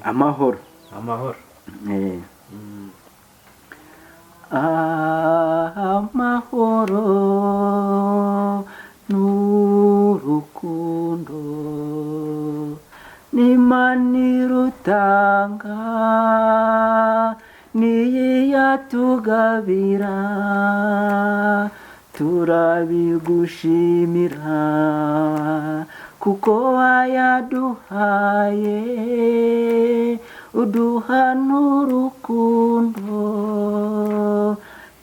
amahoro amahoro n'urukundo n'Imana irutanga niyatugabira turabigushimira kuko wayaduhaye uduha n'urukundo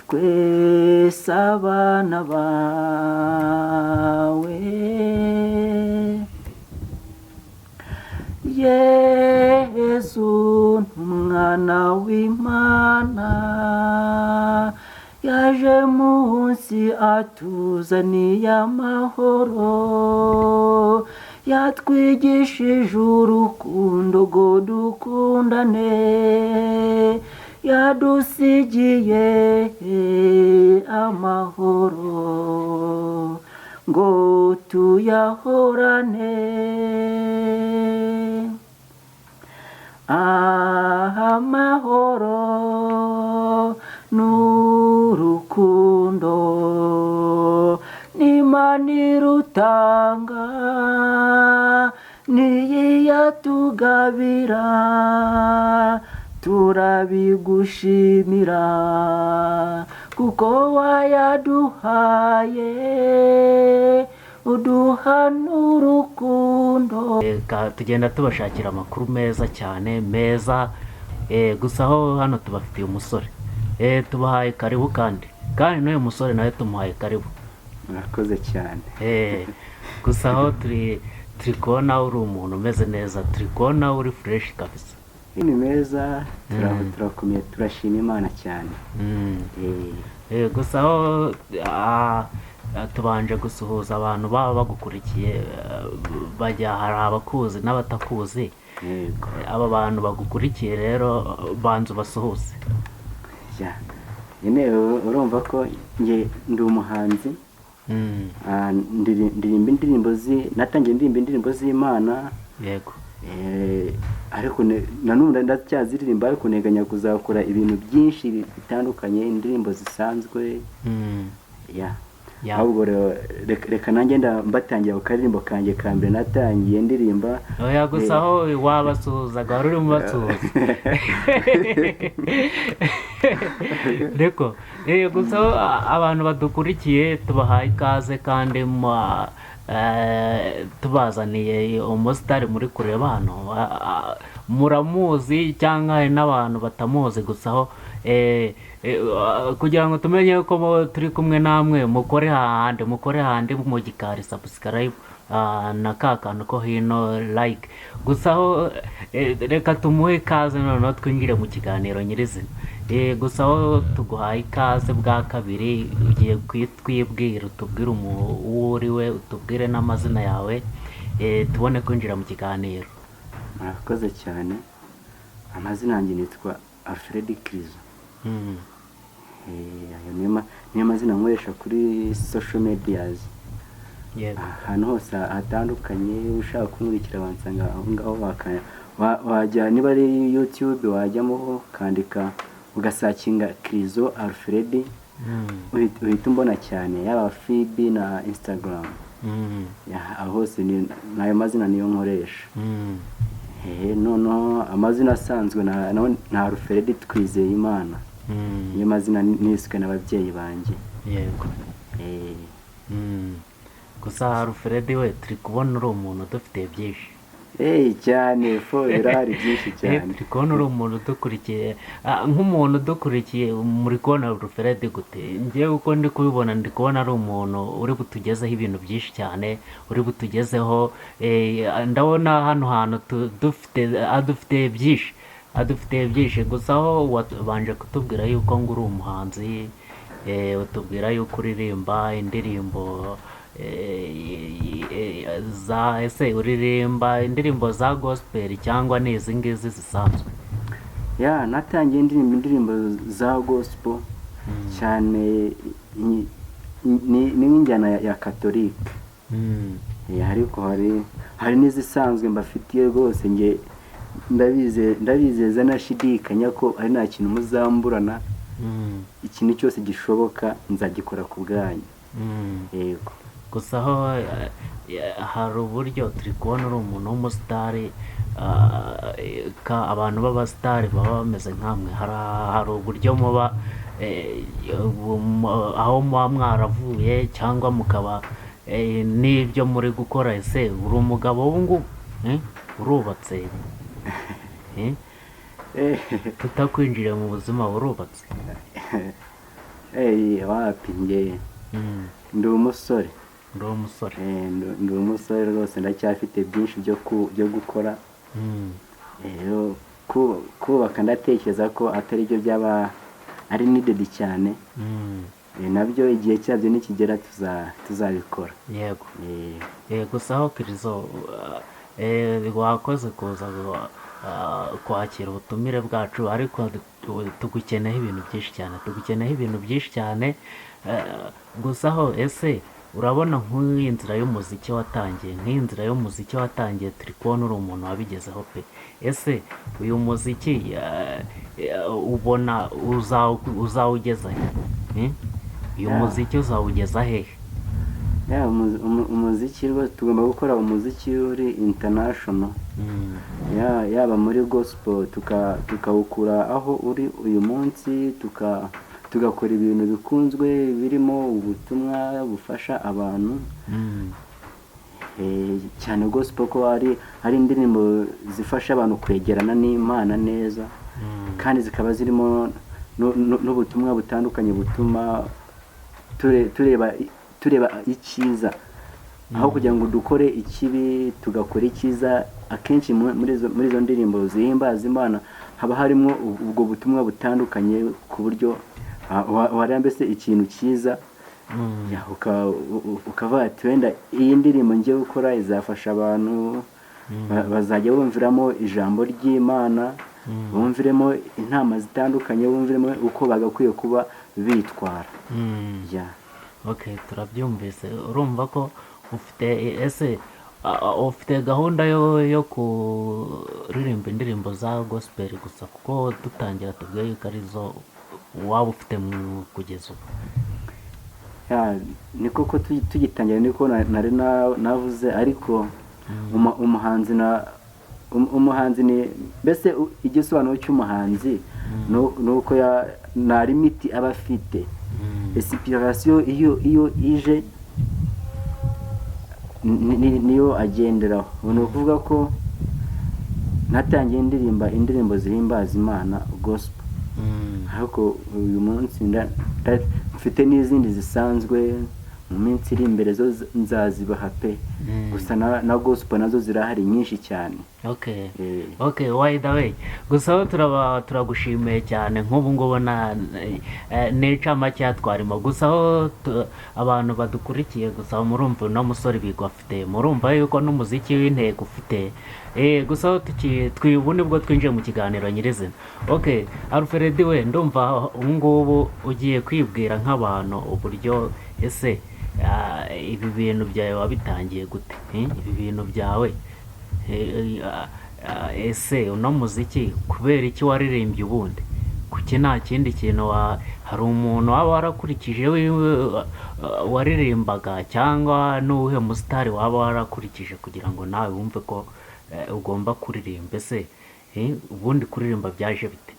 twese abana bawe Yesu umwana w'Imana yaje munsi atuzaniye amahoro yatwigishije urukundo ngo dukundane yadusigiye amahoro ngo tuyahorane amahoro n'urukundo n'Imana irutanga niyatugabira turabigushimira kuko wayaduhaye uduha n'urukundo. Tugenda tubashakira amakuru meza cyane meza gusa aho hano tubafitiye umusore tubahaye karibu kandi n'uyu musore nawe tumuhaye karibu. Murakoze cyane. Gusa aho turi kubona uri umuntu umeze neza, turi kubona uri fresh kabisa. Ni meza turakomeye turashima Imana cyane. Gusa aho tubanje gusuhuza abantu baba bagukurikiye bajya hari abakuzi n'abatakuzi. Aba bantu bagukurikiye rero banzu basuhuze. Urumva ko nge ndi umuhanzi ndirimba indirimbo natangiye ndirimba indirimbo z'Imana. Yego. Ariko nanone ndacyaziririmba ariko neganya kuzakora ibintu byinshi bitandukanye indirimbo zisanzwe. Ahubwo reka nanjye mbatangiye ku karirimbo kanjye ka mbere natangiye ndirimba. Oya gusa aho wabasuhuzaga wari urimo basuhuza. Reko gusa abantu badukurikiye tubahaye ikaze kandi tubazaniye umusitari muri kureba hano muramuzi cyangwa hari n'abantu batamuzi gusa aho kugira ngo tumenye ko turi kumwe namwe mukore handi mu gikari subscribe na kantu ko hino like gusa aho reka tumuhe ikaze noneho twinjire mu kiganiro nyirizina. Gusa aho tuguhaye ikaze bwa kabiri ugiye kwibwira utubwire uwo uriwe utubwire n'amazina yawe tubone kwinjira mu kiganiro. Murakoze cyane. Amazina yanjye nitwa Alfred Crizo. Niyo mazina nkoresha kuri social medias. Ahantu hose hatandukanye ushaka kumurikira bansanga aho ngaho wajya niba ari YouTube wajyamo kandika ugasakinga Crizo Alfred uhita umbona cyane yaba FB na Instagram. Aho hose nayo mazina niyo nkoresha. Noneho amazina asanzwe na Alfred twizeye Imana. Niyo mazina niswe n'ababyeyi banjye. Yego. Gusa Alfred we turi kubona uri umuntu dufite byinshi. Cyane birahari byinshi cyane. Turi kubona uri umuntu udukurikiye nk'umuntu udukurikiye muri kubona Alfred gute? Njyewe uko ndi kubibona ndi kubona ari umuntu uri butugezeho ibintu byinshi cyane uri butugezeho ndabona hano hantu dufite byinshi gusa aho wabanje kutubwira yuko ngo uri umuhanzi utubwira yuko uririmba indirimbo uririmba indirimbo za gospel cyangwa n'izi ngizi zisanzwe? Natangiye indirimbo za gospel cyane ni nk'injyana ya katolike. Ariko hari n'izisanzwe mbafitiye rwose nge ndabizeza nashidikanya ko ari nta kintu muzamburana, ikintu cyose gishoboka nzagikora ku bwanyu. Yego. gusa aho hari uburyo turi kubona uri umuntu w'umusitari, abantu b'abasitari baba bameze nk'amwe, hari uburyo muba aho muba mwaravuye cyangwa mukaba n'ibyo muri gukora. ese uri umugabo w'ubu urubatse? tutakwinjira mu buzima, urubatse? wapi njye ndi umusore. Ndi umusore rwose, ndacyafite byinshi byo gukora. kubaka ndatekereza ko atari byo byaba ari needed cyane. nabyo igihe cyabyo nikigera tuzabikora. Yego. gusa aho Crizo wakoze kuza kwakira ubutumire bwacu, ariko tugukeneyeho ibintu byinshi cyane. gusa aho ese urabona nk'iyi nzira y'umuziki watangiye, turi kubona uri umuntu wabigezeho pe. ese uyu muziki ubona uzawugeza he? uyu muziki uzawugeza hehe? umuziki rwose tugomba gukora umuziki uri international. yaba muri gospel tukawukura aho uri uyu munsi, tugakora ibintu bikunzwe birimo ubutumwa bufasha abantu. cyane gospel ko hari indirimbo zifasha abantu kwegerana n'Imana neza, kandi zikaba zirimo n'ubutumwa butandukanye butuma tureba icyiza, aho kugira ngo dukore ikibi tugakora icyiza. akenshi muri izo ndirimbo zihimbaza Imana haba harimo ubwo butumwa butandukanye, ku buryo wareba mbese ikintu cyiza ukavuga ati wenda iyi ndirimbo ngiye gukora izafasha abantu, bazajya bumviramo ijambo ry'Imana, bumviremo inama zitandukanye, bumviremo uko bagakwiye kuba bitwara. turabyumvise. urumva ko ufite gahunda yo kuririmba indirimbo za gospel gusa, kuko dutangira tubwiye ko arizo waba ufite kugeza ubu? ni koko tugitangira niko nari navuze, ariko umuhanzi ni mbese igisobanuro cy'umuhanzi ni uko nta limiti aba afite. inspiration iyo ije niyo agenderaho. ni ukuvuga ko natangiye indirimbo zihimbaza Imana gospel, ariko uyu munsi mfite n'izindi zisanzwe, mu minsi iri imbere zo nzazibaha pe. gusa na gospel nazo zirahari nyinshi cyane. by the way, gusa aho turagushimiye cyane. nk'ubu ngubu n'icamake twarimo, gusa aho abantu badukurikiye, gusa murumva uno musore bigo afite, murumva yuko n'umuziki w'intego ufite. gusa aho ubu nibwo twinjiye mu kiganiro nyirizina. Alfred, we ndumva ubu ngubu ugiye kwibwira nk'abantu uburyo ese ibi bintu byawe wabitangiye gute? ibi bintu byawe ese uno muziki kubera iki waririmbye ubundi? kuki nta kindi kintu hari umuntu waba warakurikije waririmbaga, cyangwa n'uwuhe musitari waba warakurikije kugira ngo nawe wumve ko ugomba kuririmba? ese ubundi kuririmba byaje bite?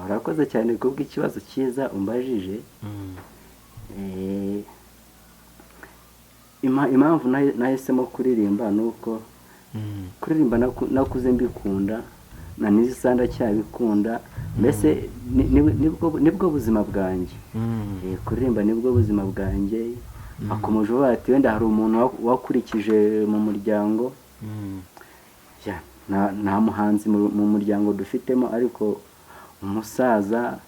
urakoze cyane kubw'ikibazo cyiza umbajije. impamvu nahisemo kuririmba ni uko kuririmba nakuze mbikunda, na n'izi ndacyabikunda. mbese nibwo buzima bwanjye. kuririmba nibwo buzima bwanjye. akomeje uvuga ati wenda hari umuntu wakurikije mu muryango. nta muhanzi mu muryango dufitemo, ariko umusaza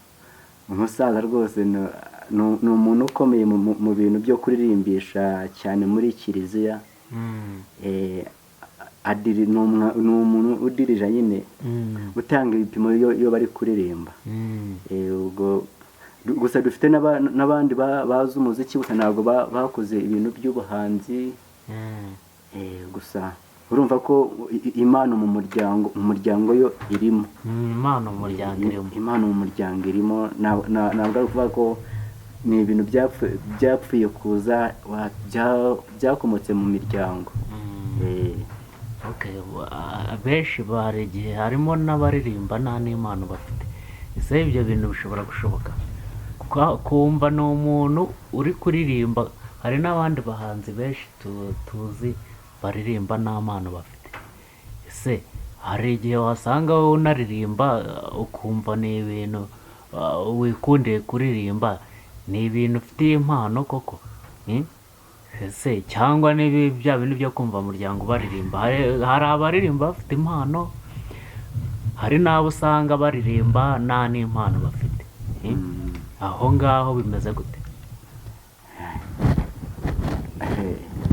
rwose ni umuntu ukomeye mu bintu byo kuririmbisha cyane muri kiliziya. ni umuntu udirija nyine, utanga ibipimo iyo bari kuririmba. gusa dufite n'abandi bazi umuziki, gusa ntabwo bakoze ibintu by'ubuhanzi. gusa urumva ko impano mu muryango yo irimo. impano mu muryango irimo. Impano mu muryango irimo, ntabwo ari ukuvuga ko ni ibintu byapfuye kuza, byakomotse mu miryango. Benshi bari igihe harimo n'abaririmba nta n'impano bafite. Ese ibyo bintu bishobora gushoboka? Kumva ni umuntu uri kuririmba, hari n'abandi bahanzi benshi tuzi baririmba nta mpano bafite. Ese hari igihe wasanga wowe unaririmba ukumva ni ibintu wikundiye kuririmba, ni ibintu ufitiye impano koko? Ese cyangwa ni bya bintu byo kumva umuryango baririmba? Hari abaririmba bafite impano, hari n'abo usanga baririmba nta n'impano bafite. Aho ngaho bimeze gute?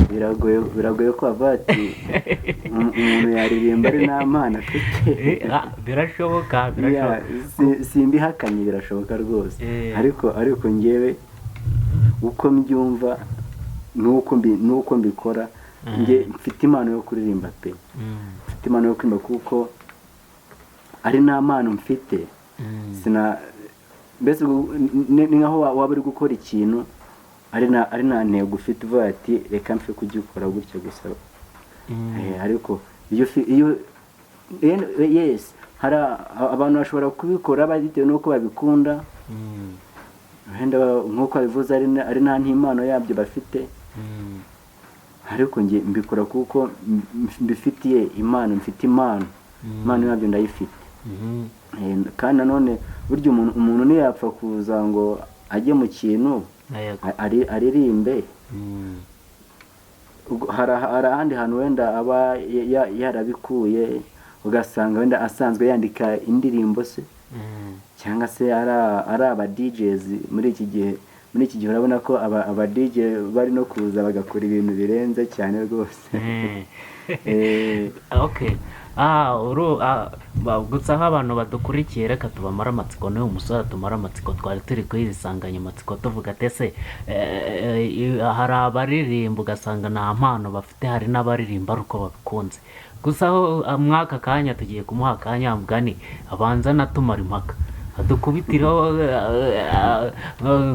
Biragoye ko bavuga ati umuntu yaririmba ari nta mpano afite. Birashoboka. Simbihakanye, birashoboka rwose. Ariko njyewe uko mbyumva nuko mbikora, njye mfite impano yo kuririmba pe. Mfite impano yo kuririmba kuko ari nta mpano mfite. Mbese ni nkaho waba uri gukora ikintu ari nta ntego ufite, uvuga ati reka mfe kugikora gutya gusa. Ariko iyo yes, hari abantu bashobora kubikora bitewe n'uko babikunda, wenda nk'uko babivuze ari nta n'impano yabyo bafite. Ariko njye mbikora kuko mbifitiye impano, mfite impano yabyo ndayifite. Kandi nanone burya umuntu ntiyapfa kuza ngo ajye mu kintu aririmbe. Hari ahandi hantu wenda aba yarabikuye, ugasanga wenda asanzwe yandika indirimbo se, cyangwa se ari aba DJs muri iki gihe urabona ko aba DJ bari no kuza bagakora ibintu birenze cyane rwose. Gusa nk'abantu badukurikiye, reka tubamare amatsiko. N'uyu musore tumara amatsiko, twari turi kuri iri nsanganyamatsiko tuvuga ati ese hari abaririmba ugasanga nta mpano bafite, hari n'abaririmba ari uko babikunze. Gusa aho mwaka kanya tugiye kumuha akanya mugani abanza natumara impaka adukubitiraho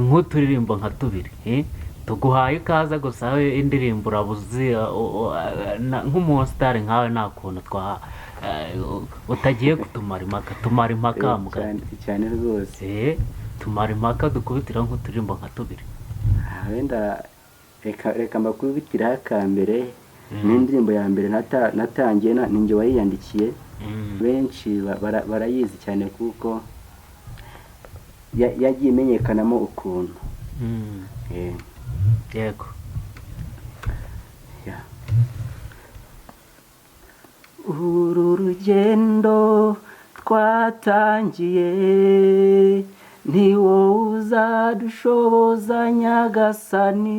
nk'uturirimbo nka tubiri. Tuguhaye ikaze, gusa indirimbo urabuzi nk'umusitari nkawe nta kuntu utagiye kutumara impaka. Tumara impaka mugani cyane rwose. Tumara impaka dukubitiraho nk'uturirimbo nka tubiri. Wenda reka mbakubitiraho akambere. N'indirimbo ya mbere natangiye ninjye wayiyandikiye. Benshi barayizi cyane kuko yagiye imenyekanamo ukuntu. Yego. Uru rugendo twatangiye ni wowe uzadushoboza Nyagasani,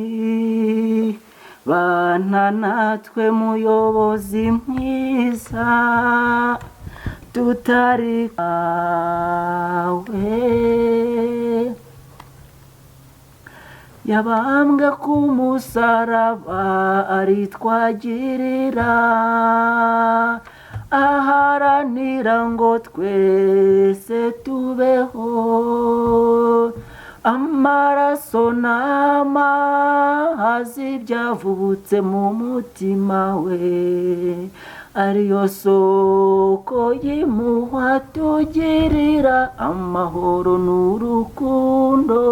bana natwe muyobozi mwiza, tutari kawe. Yabambwe ku musaraba aritwagirira, aharanira ngo twese tubeho. Amaraso n'amazi byavubutse mu mutima we, ariyo soko y'impuhwe tugirira, amahoro n'urukundo.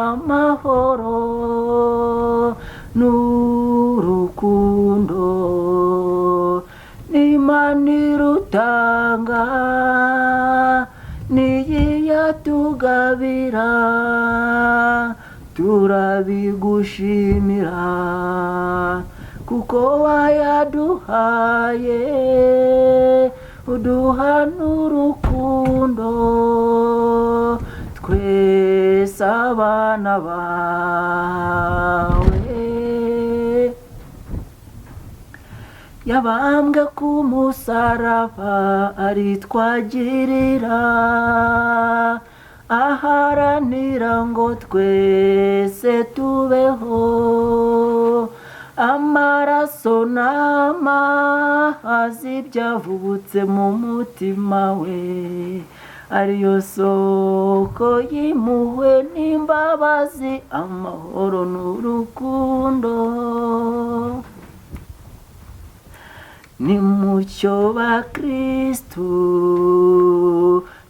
Amahoro n'urukundo n'Imana irutanga, niyo yatugabira, turabigushimira kuko wayaduhaye, uduha n'urukundo twese abana bawe. Yabambwe ku musaraba aritwagirira, aharanira ngo twese tubeho. amaraso n'amazi byavubutse mu mutima we, ariyo soko y'impuhwe n'imbabazi, amahoro n'urukundo. Nimucyo bakristu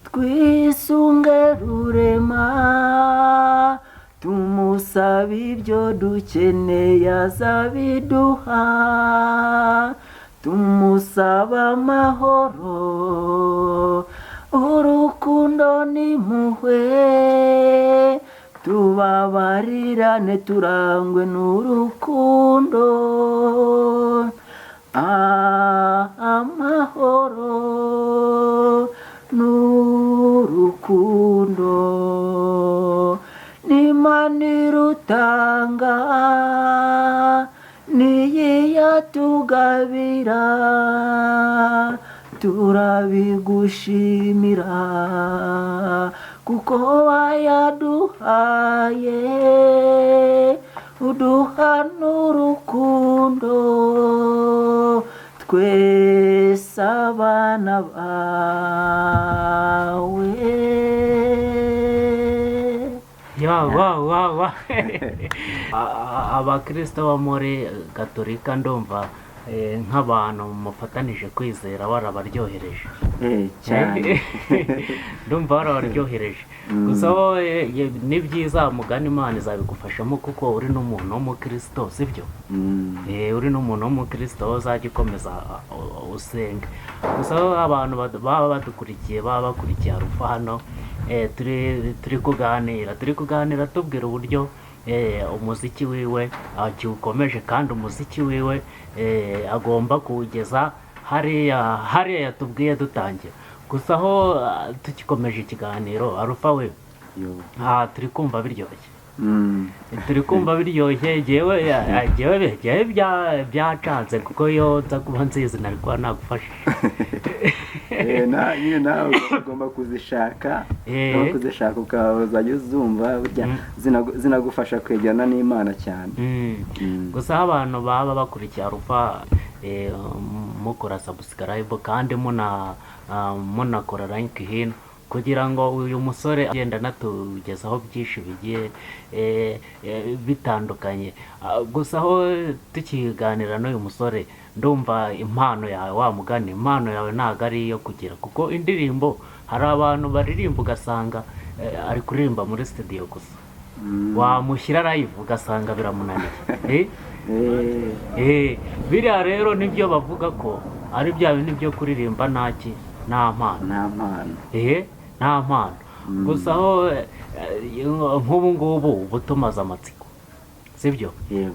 twisunge rurema, tumusabe ibyo dukeneye azabiduha, tumusaba amahoro, urukundo n'impuhwe, tubabarirane turangwe n'urukundo. Amahoro n'urukundo n'Imana irutanga, niyiyatugabira, turabigushimira kuko wayaduhaye, uduha n'urukundo, twese abana bawe. Abakristo bo muri gatolika ndumva nk'abantu mufatanije kwizera warabaryohereje cyane. ndumva warabaryohereje. gusa ni byiza, mugani Imana izabigufashamo kuko uri n'umuntu w'umukristo, sibyo? Uri n'umuntu w'umukristo uzajya ukomeza usenge. gusa abantu baba badukurikiye, baba bakurikiye Alpha hano, turi kuganira tubwira uburyo umuziki wiwe akiwukomeje, kandi umuziki wiwe agomba kuwugeza hariya yatubwiye dutangira. gusa aho tukikomeje ikiganiro, Alpha we, turi kumva biryoshye, jyewe byacanze, kuko iyo nza kuba nzizi nari kuba nagufashije. nawe ugomba kuzishaka, ukazajya uzumva, zinagufasha kwegerana n'Imana cyane. gusa aho abantu baba bakurikiye Alpha, mukora subscribe kandi munakora like hino, kugira ngo uyu musore agenda anatugezaho byinshi bigiye bitandukanye. gusa aho tukiganira n'uyu musore, ndumva impano yawe, wa mugani, impano yawe ntabwo ari iyo kugira, kuko indirimbo, hari abantu baririmba ugasanga ari kuririmba muri studio gusa, wamushyira live ugasanga biramunaniye. Biriya rero nibyo bavuga ko ari bya bindi byo kuririmba nta mpano. Nta mpano. gusa aho nk'ubu ngubu uba tumaze amatsiko, sibyo?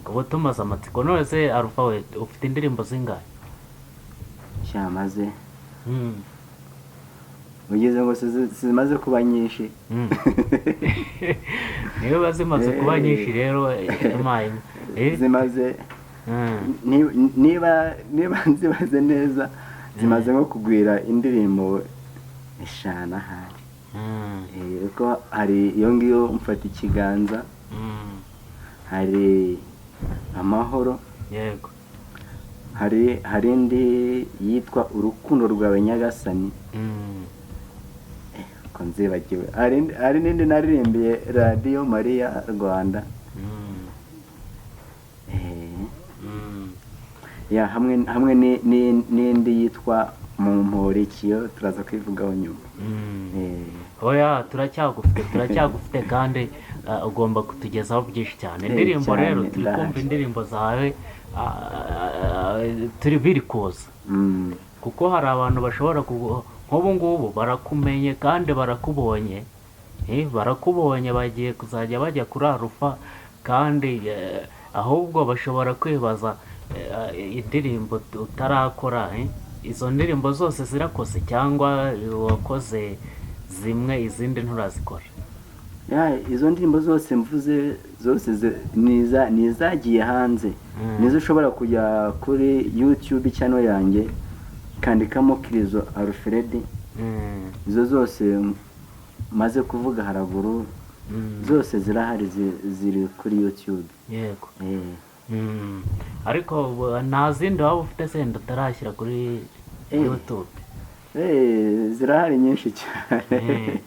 uba tumaze amatsiko. none se Alpha we, ufite indirimbo zingahe? cyamaze ugeze ngo zimaze kuba nyinshi. niba zimaze kuba nyinshi rero zimaze, niba nzibaze neza, zimaze nko kugwira indirimbo 5 ahari. Ariko hari iyo ngiyo mfata ikiganza, hari amahoro, yego, hari indi yitwa urukundo rwawe nyagasani, ko nzibagiwe. hari n'indi naririmbiye Radio Maria Rwanda, hamwe n'indi yitwa mu mporikiyo, turaza kwivugaho nyuma. oya, turacyagufite kandi ugomba kutugezaho byinshi cyane. indirimbo rero turi kumva indirimbo zawe, turi biri kuza, kuko hari abantu bashobora nk'ubu ngubu barakumenye kandi barakubonye, bagiye kuzajya bajya kuri Alpha, kandi ahubwo bashobora kwibaza indirimbo utarakora. izo ndirimbo zose zirakoze cyangwa wakoze zimwe, izindi nturazikora? izo ndirimbo zose mvuze zose nizagiye hanze, nizo ushobora kujya kuri YouTube channel yanjye kandikamo Crizo Alfred. izo zose maze kuvuga haraguru, zose zirahari, ziri kuri YouTube. yego. ariko nta zindi waba ufite senda utarashyira kuri YouTube? Zirahari nyinshi cyane.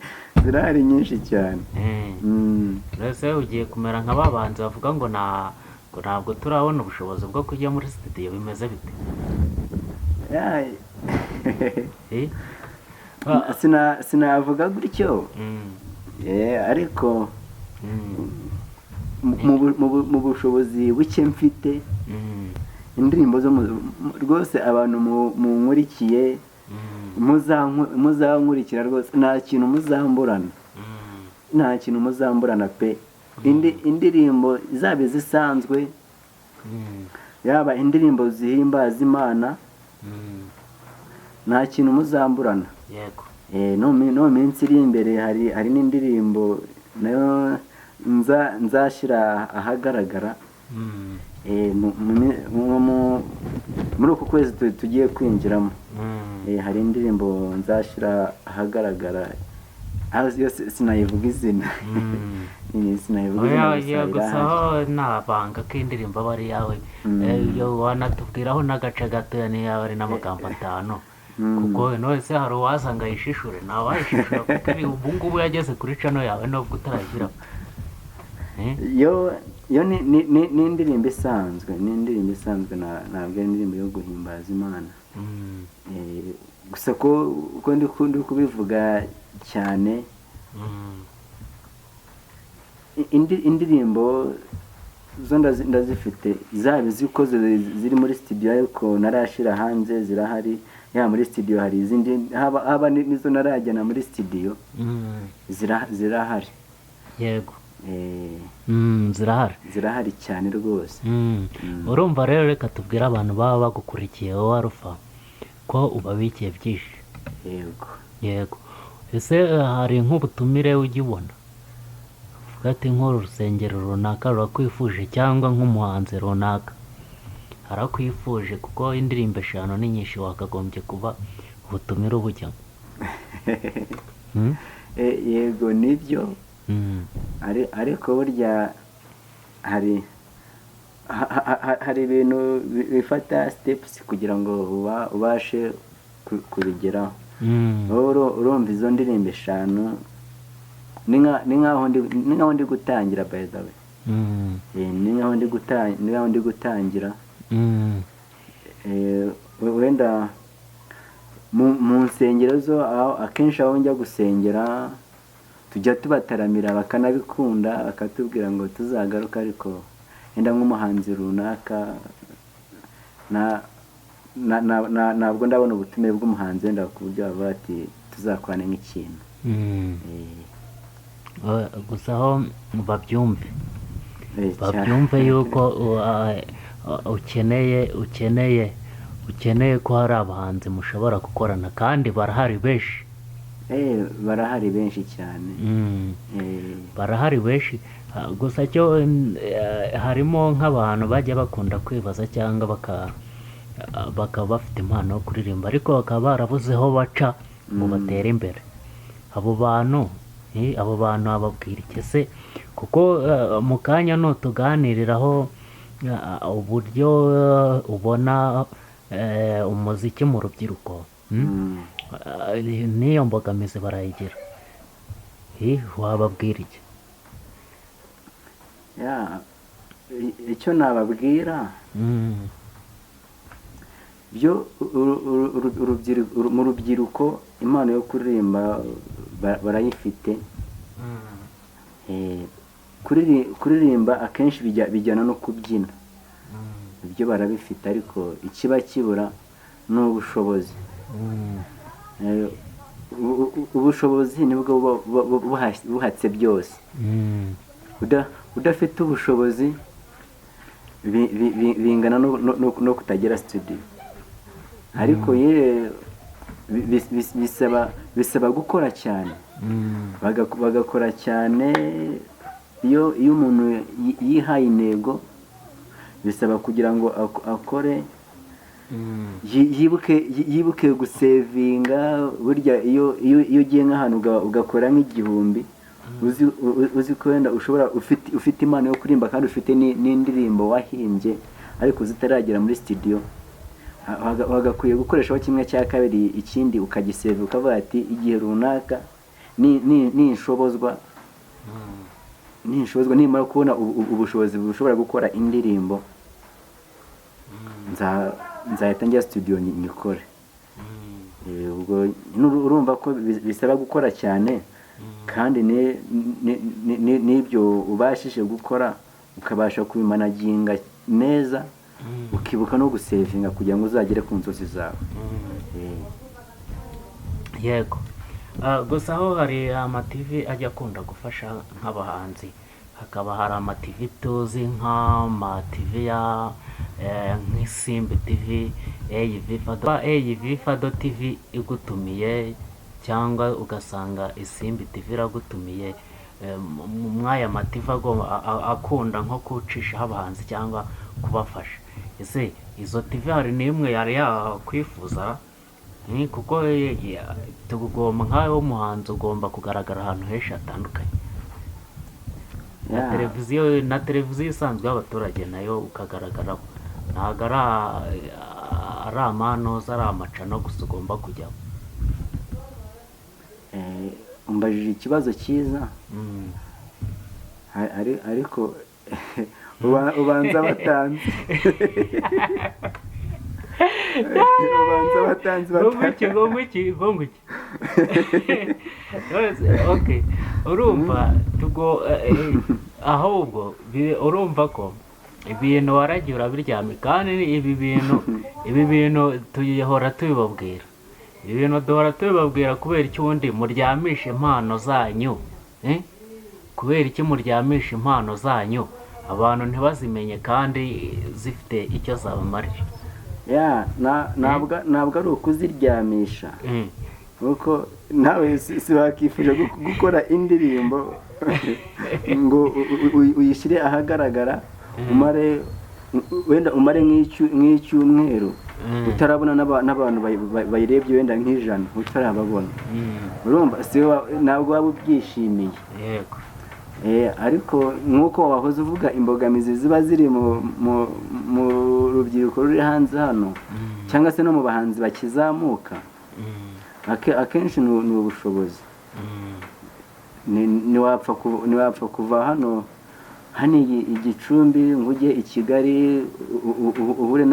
Zirahari nyinshi cyane. Mbese ugiye kumera nka babanzi bavuga ngo ntabwo turabona ubushobozi bwo kujya muri studio, bimeze bite? Sinavuga gutyo, ariko mu bushobozi buke mfite, indirimbo zo rwose abantu munkurikiye muzankurikira rwose, nta kintu muzamburana pe. Indirimbo zaba zisanzwe, yaba indirimbo zihimbaza Imana, nta kintu muzamburana. Yego. No minsi iri imbere hari n'indirimbo nayo nzashyira ahagaragara. Muri uku kwezi tugiye kwinjiramo, hari indirimbo nzashyira ahagaragara, sinayivuga izina. Gusa aho nabanga ko indirimbo aba ari yawe, iyo wanatubwiraho n'agace gatoya niyo yaba ari n'amagambo 5, kuko wese hari uwasanga yishishure, ntawayishishura kuko ubu ngubu yageze kuri channel yawe nubwo utarayishyiraho. Yo ni indirimbo isanzwe, ntabwo ari indirimbo yo guhimbaza Imana. Gusa ko ndi kubivuga cyane, indirimbo zo ndazifite, zaba izikoze ziri muri studio ariko narashira hanze, zirahari. Muri studio hari izindi, haba nizo narajyana muri studio, zirahari. Yego. Zirahari cyane rwose. Urumva rero, reka tubwire abantu baba bagukurikiye wowe Alpha ko ubabikiye byinshi. Yego. Ese hari nk'ubutumire ujya ubona uvuga ati nk'urusengero runaka rurakwifuje, cyangwa nk'umuhanzi runaka arakwifuje, kuko indirimbo 5 ni nyinshi, wakagombye kuba ubutumire ubujyamo? Yego, nibyo. Ariko burya hari ibintu bifata steps kugira ngo ubashe kubigeraho. Urumva izo ndirimbo 5 ni nkaho ndi gutangira, by the way. Ni nkaho ndi gutangira. Wenda mu nsengero zo akenshi aho njya gusengera tujya tubataramira, bakanabikunda, bakatubwira ngo tuzagaruka, ariko wenda nk'umuhanzi runaka ntabwo ndabona ubutumire bw'umuhanzi wenda ku buryo bavuga ati tuzakorane nk'ikintu. Gusa aho babyumve yuko ukeneye ko hari abahanzi mushobora gukorana, kandi barahari benshi. Barahari benshi cyane. Barahari benshi. Gusa cyo harimo nk'abantu bajya bakunda kwibaza, cyangwa bakaba bafite impano yo kuririmba, ariko bakaba barabuze aho baca ngo batere imbere. Abo bantu ababwira iki se? Kuko mu kanya nutuganiriraho uburyo ubona umuziki mu rubyiruko, n'iyo mbogamizi barayigira, wababwira iki? Icyo nababwira, byo mu rubyiruko impano yo kuririmba barayifite. Kuririmba akenshi bijyana no kubyina, ibyo barabifite, ariko ikiba kibura ni ubushobozi. Ubushobozi nibwo buhatse byose. Udafite ubushobozi bingana no kutagira studio. Ariko bisaba gukora cyane, bagakora cyane. Iyo umuntu yihaye intego, bisaba kugira ngo akore, yibuke gusevinga. Burya iyo ugiye nk'ahantu ugakora nk'igihumbi, uzi ko wenda ushobora ufite impano yo kuririmba kandi ufite n'indirimbo wahimbye ariko zitaragera muri studio, wagakwiye gukoreshaho kimwe cya kabiri, ikindi ukagiseva ukavuga ati igihe runaka ninshobozwa nimara kubona ubushobozi bushobora gukora indirimbo, nzahita njya studio nyikore. Ubwo urumva ko bisaba gukora cyane, kandi n'ibyo ubashije gukora ukabasha kubimanaginga neza, ukibuka no gusevinga kugira ngo uzagere ku nzozi zawe. Yego. Gusa aho hari amativi ajya akunda gufasha nk'abahanzi, hakaba hari amativi tuzi nk'amativi ya nk'isimbi TV, AV Fado TV igutumiye, cyangwa ugasanga isimbi TV iragutumiye. Mwaya mativi akunda nko kucishaho abahanzi cyangwa kubafasha. Ese izo TV hari n'imwe yari yakwifuza? Kuko tugomba nkawe w'umuhanzi ugomba kugaragara ahantu henshi hatandukanye, na televiziyo isanzwe y'abaturage nayo ukagaragaraho, ntabwo ari amanoza ari amacano gusa ugomba kujyaho. Umbajije ikibazo cyiza, ariko ubanza batanze urumva ahubwo urumva ko ibintu waragiye urabiryamye, kandi ibi bintu tuyihora tubibabwira, kubera iki ubundi muryamisha impano zanyu, kubera iki muryamisha impano zanyu abantu ntibazimenye kandi zifite icyo zabamarira? ntabwo ari ukuziryamisha, kuko nawe si wakifuje gukora indirimbo ngo uyishyire ahagaragara umare nk'icyumweru utarabona n'abantu bayirebye wenda nk'ijana utarababona. urumva ntabwo waba ubyishimiye. Ariko nk'uko wahoze uvuga, imbogamizi ziba ziri mu rubyiruko ruri hanze hano, cyangwa se no mu bahanzi bakizamuka, akenshi ni ubushobozi. ntiwapfa kuva hano igicumbi ngo ujye i Kigali uhure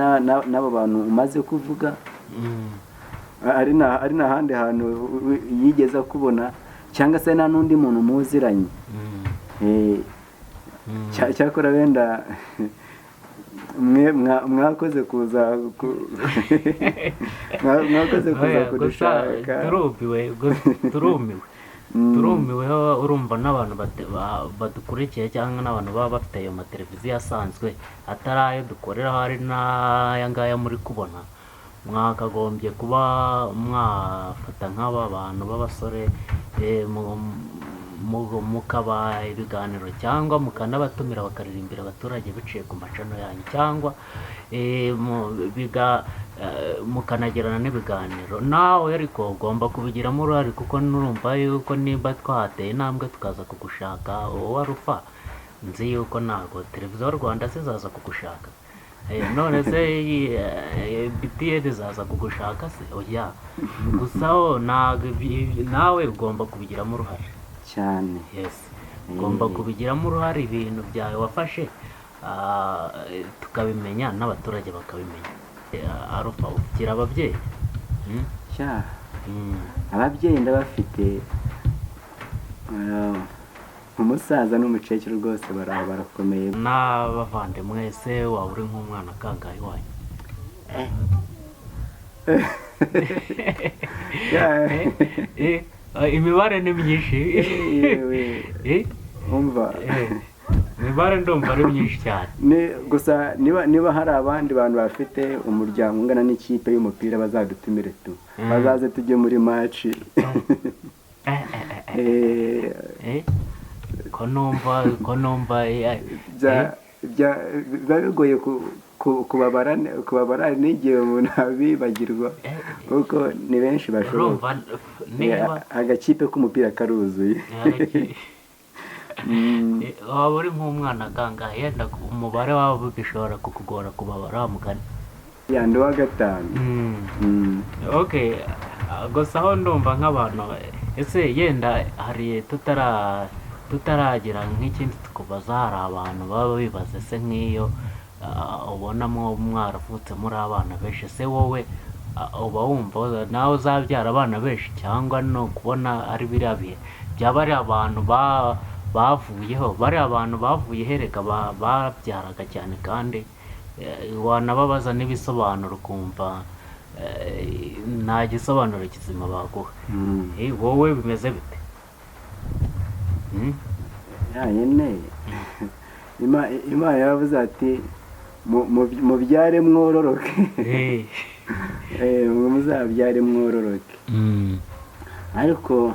n'abo bantu umaze kuvuga, ari n'ahandi hantu yigeza kubona, cyangwa se nta n'undi muntu muziranye. cyakora wenda mwakoze kuza kudushaka. turumiweho, urumva n'abantu badukurikiye cyangwa n'abantu baba bafite ayo mateleviziyo asanzwe atari ayo dukorera, hari n'aya ngaya muri kubona. Mwakagombye kuba mwafata nk'aba bantu b'abasore mukaba ibiganiro, cyangwa mukanabatumira bakaririmbira abaturage biciye ku macano yanyu, cyangwa mukanagirana n'ibiganiro. nawe ariko ugomba kubigiramo uruhare, kuko nurumva yuko niba twahateye intambwe tukaza kugushaka wowe arufa, nzi yuko ntabwo televiziyo y'u Rwanda zizaza kugushaka, none se BTN zaza kugushaka se? Oya, gusa nawe ugomba kubigiramo uruhare cyane. ugomba kubigiramo uruhare, ibintu byawe wafashe tukabimenya, n'abaturage bakabimenya. Arufa, ugira ababyeyi? Ababyeyi ndabafite, umusaza n'umukecuru rwose barakomeye. N'abavandimwe se waba uri nk'umwana kangahe wanyu? Imibare ni myinshi. Imibare ndumva ari myinshi cyane. Gusa niba hari abandi bantu bafite umuryango ungana n'ikipe y'umupira bazadutumire bazaze tujye muri match. ko numva biba bigoye kubabara n'igihe umuntu abibagirwa, kuko ni benshi bashoboka. Agakipe k'umupira karuzuye. waba uri nk'umwana kangahe yenda umubare wabo bishobora kukugora kubabara wa mugani? ndi wa gatanu. Okay, gusa aho ndumva nk'abantu ese yenda hari tutaragira nk'ikindi tukubaza, hari abantu baba bibaza se nk'iyo ubonamo mwaravutse muri abana benshi, ese wowe uba wumva nawe uzabyara abana benshi cyangwa no kubona ari biriya bihe byaba ari abantu bavuyeho, bari abantu bavuye hereka babyaraga cyane kandi wanababaza n'ibisobanuro ukumva nta gisobanuro kizima baguha. Wowe bimeze bite? nyine Imana yavuze ati mubyare mwororoke, muzabyare mwororoke. Ariko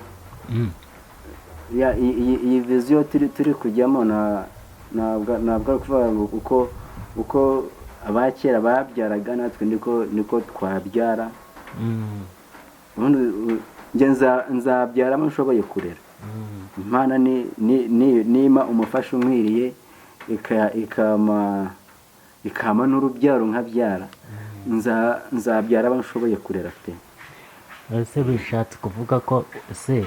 iyi viziyo turi kujyamo ntabwo ari ukuvuga ngo uko abakera babyaraga natwe niko twabyara. njye nzabyara abo nshoboye kurera. Imana nima umufasha umwiriye ikama n'urubyaro nkabyara, nzabyara abo nshoboye kurera pe. Ese bishatse kuvuga ko ese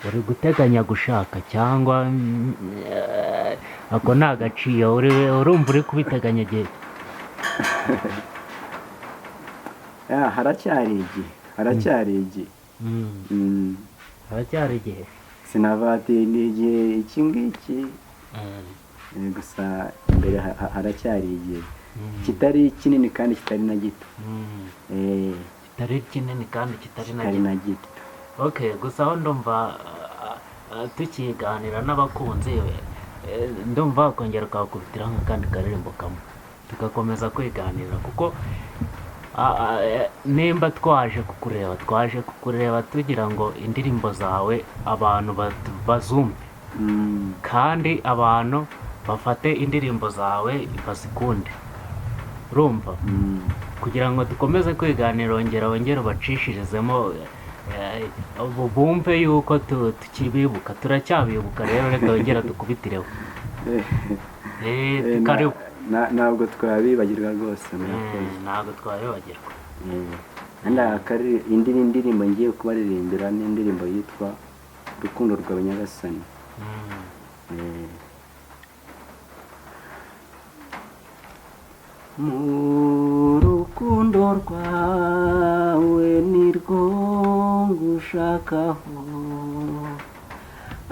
uri guteganya gushaka cyangwa ako ni agaciyo urumva uri kubiteganya igihe? haracyari igihe haracyari igihe sinavati ni igihe iki ngiki gusa imbere haracyari igihe kitari kinini kandi kitari na gito. kitari kinini kandi kitari na gito. Okay, gusa aho ndumva tukiganira n'abakunzi ndumva kongera ukakubitiraho nk'akandi karirimbo kamwe tugakomeza kwiganira, kuko nimba twaje kukureba tugira ngo indirimbo zawe abantu bazumve kandi abantu bafate indirimbo zawe bazikunde, urumva? kugira ngo dukomeze kwiganira wongere ubacishirizemo bumve yuko tukibibuka, turacyabibuka. Rero reka wongera dukubitireho. ntabwo twabibagirwa rwose. Ntabwo twabibagirwa. indi ndirimbo ngiye kubaririmbira ni indirimbo yitwa Urukundo rwawe Nyagasani. Mu rukundo rwawe nirwo ngushakaho,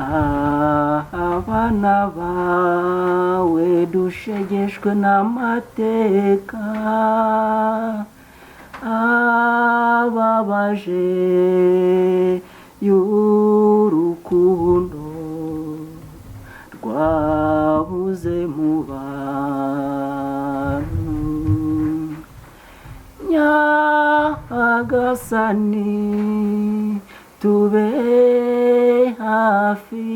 abana bawe dushegeshwe n'amateka ababaje y'urukundo rwabuze mu bantu. Nyagasani tube hafi,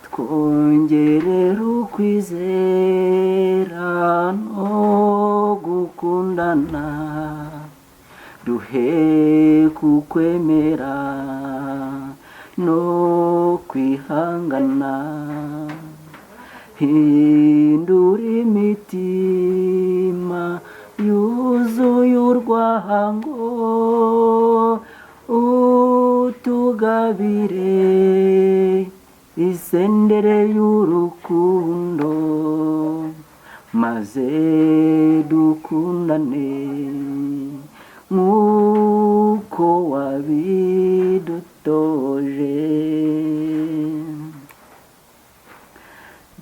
twongerera ukwizera no gukundana, duhe kukwemera no kwihangana, hindura imitima yuzuye urwango, utugabire isendere y'urukundo, maze dukundane nk'uko wabidutoje.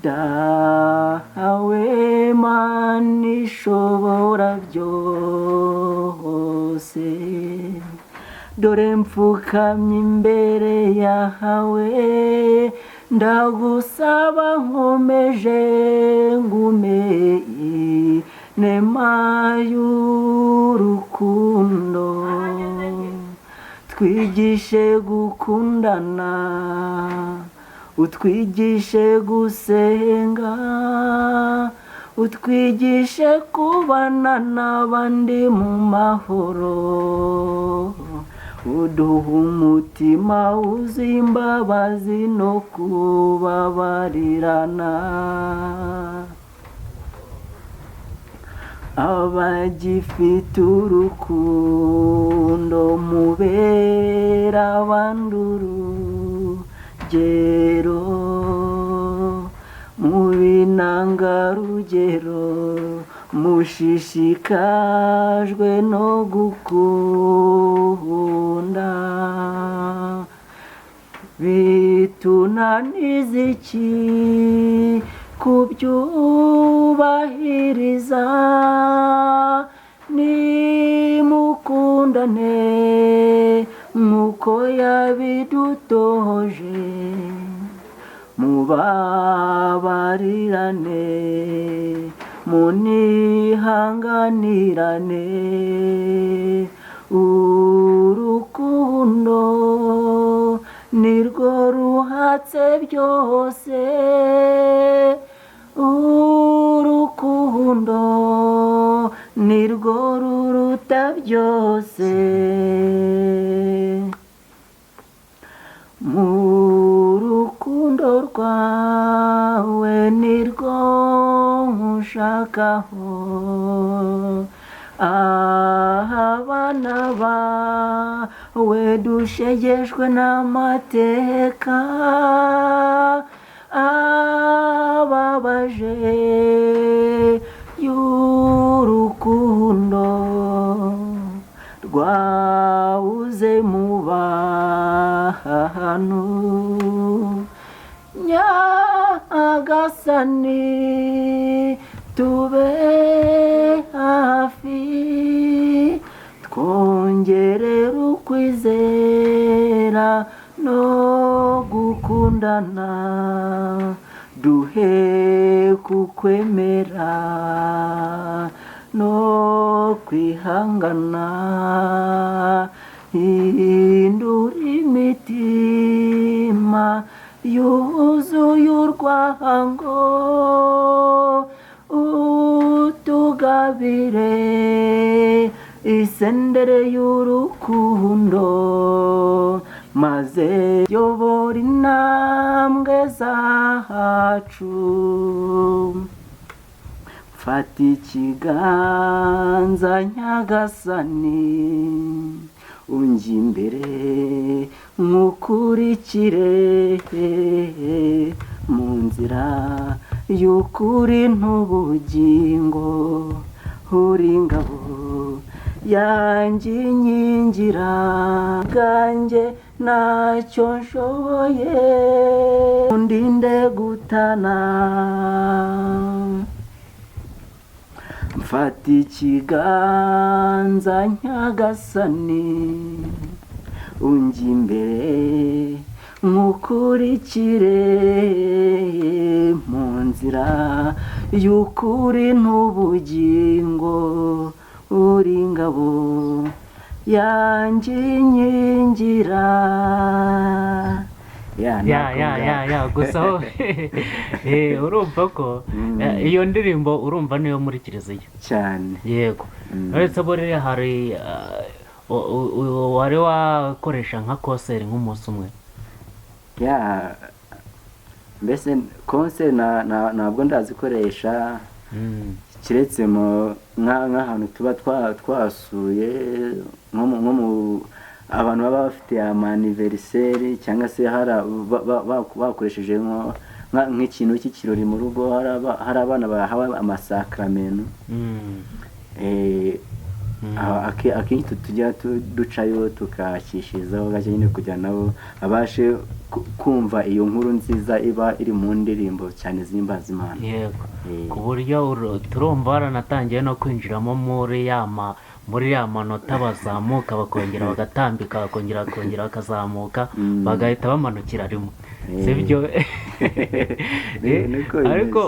Dawe Mana ishobora byose, dore mfukamye imbere yawe, ndagusaba nkomeje ngume inema y'urukundo, twigishe gukundana, utwigishe gusenga, utwigishe kubana n'abandi mu mahoro, uduha umutima wuzuye imbabazi no kubabarirana, abagifite urukundo mubera abandi urugero, mubi intangarugero, mushishikajwe no gukunda, bitunaniza iki kubyubahiriza, nimukundane nk'uko yabidutoje, mubabarirane munihanganirane, urukundo nirwo ruhatse byose, urukundo nirwo ruruta byose, mu rukundo rwawe nirwo nkushakaho, abana bawe dushegeshwe n'amateka ababaje y'urukundo rwawuze mu bantu, Nyagasani tube hafi, twongerera ukwizera no gukundana, duhe kukwemera no kwihangana, hindura imitima yuzuye urwango, utugabire isendere y'urukundo, maze yobora intambwe zacu, fata ikiganza Nyagasani, unjya imbere nkukurikire, mu nzira y'ukuri n'ubugingo, uri ingabo yanjye inkingira, bwanjye ntacyo nshoboye, undinde gutana, mfata ikiganza Nyagasani, unjya imbere nkukurikire, mu nzira y'ukuri n'ubugingo, uri ingabo yanjye inkingira. gusa urumva ko iyo ndirimbo urumva niyo muri Kiliziya cyane, yego. uretse bo rero hari wari wakoresha nka konseri nk'umunsi umwe? mbese konseri ntabwo ndazikoresha, kiretse nk'ahantu tuba twasuye, nko mu abantu baba bafite amaniveriseri, cyangwa se bakoresheje nk'ikintu cy'ikirori mu rugo, hari abana bahawe amasakaramentu, akenshi tujya ducayo tukakishirizaho gake nyine kugira nabo abashe kumva iyo nkuru nziza iba iri mu ndirimbo cyane zihimbaza Imana. Yego, ku buryo turumva baranatangiye no kwinjiramo muri ya manota, bazamuka bakongera bagatambika, bakongera bakazamuka, bagahita bamanukira rimwe, sibyo? Ariko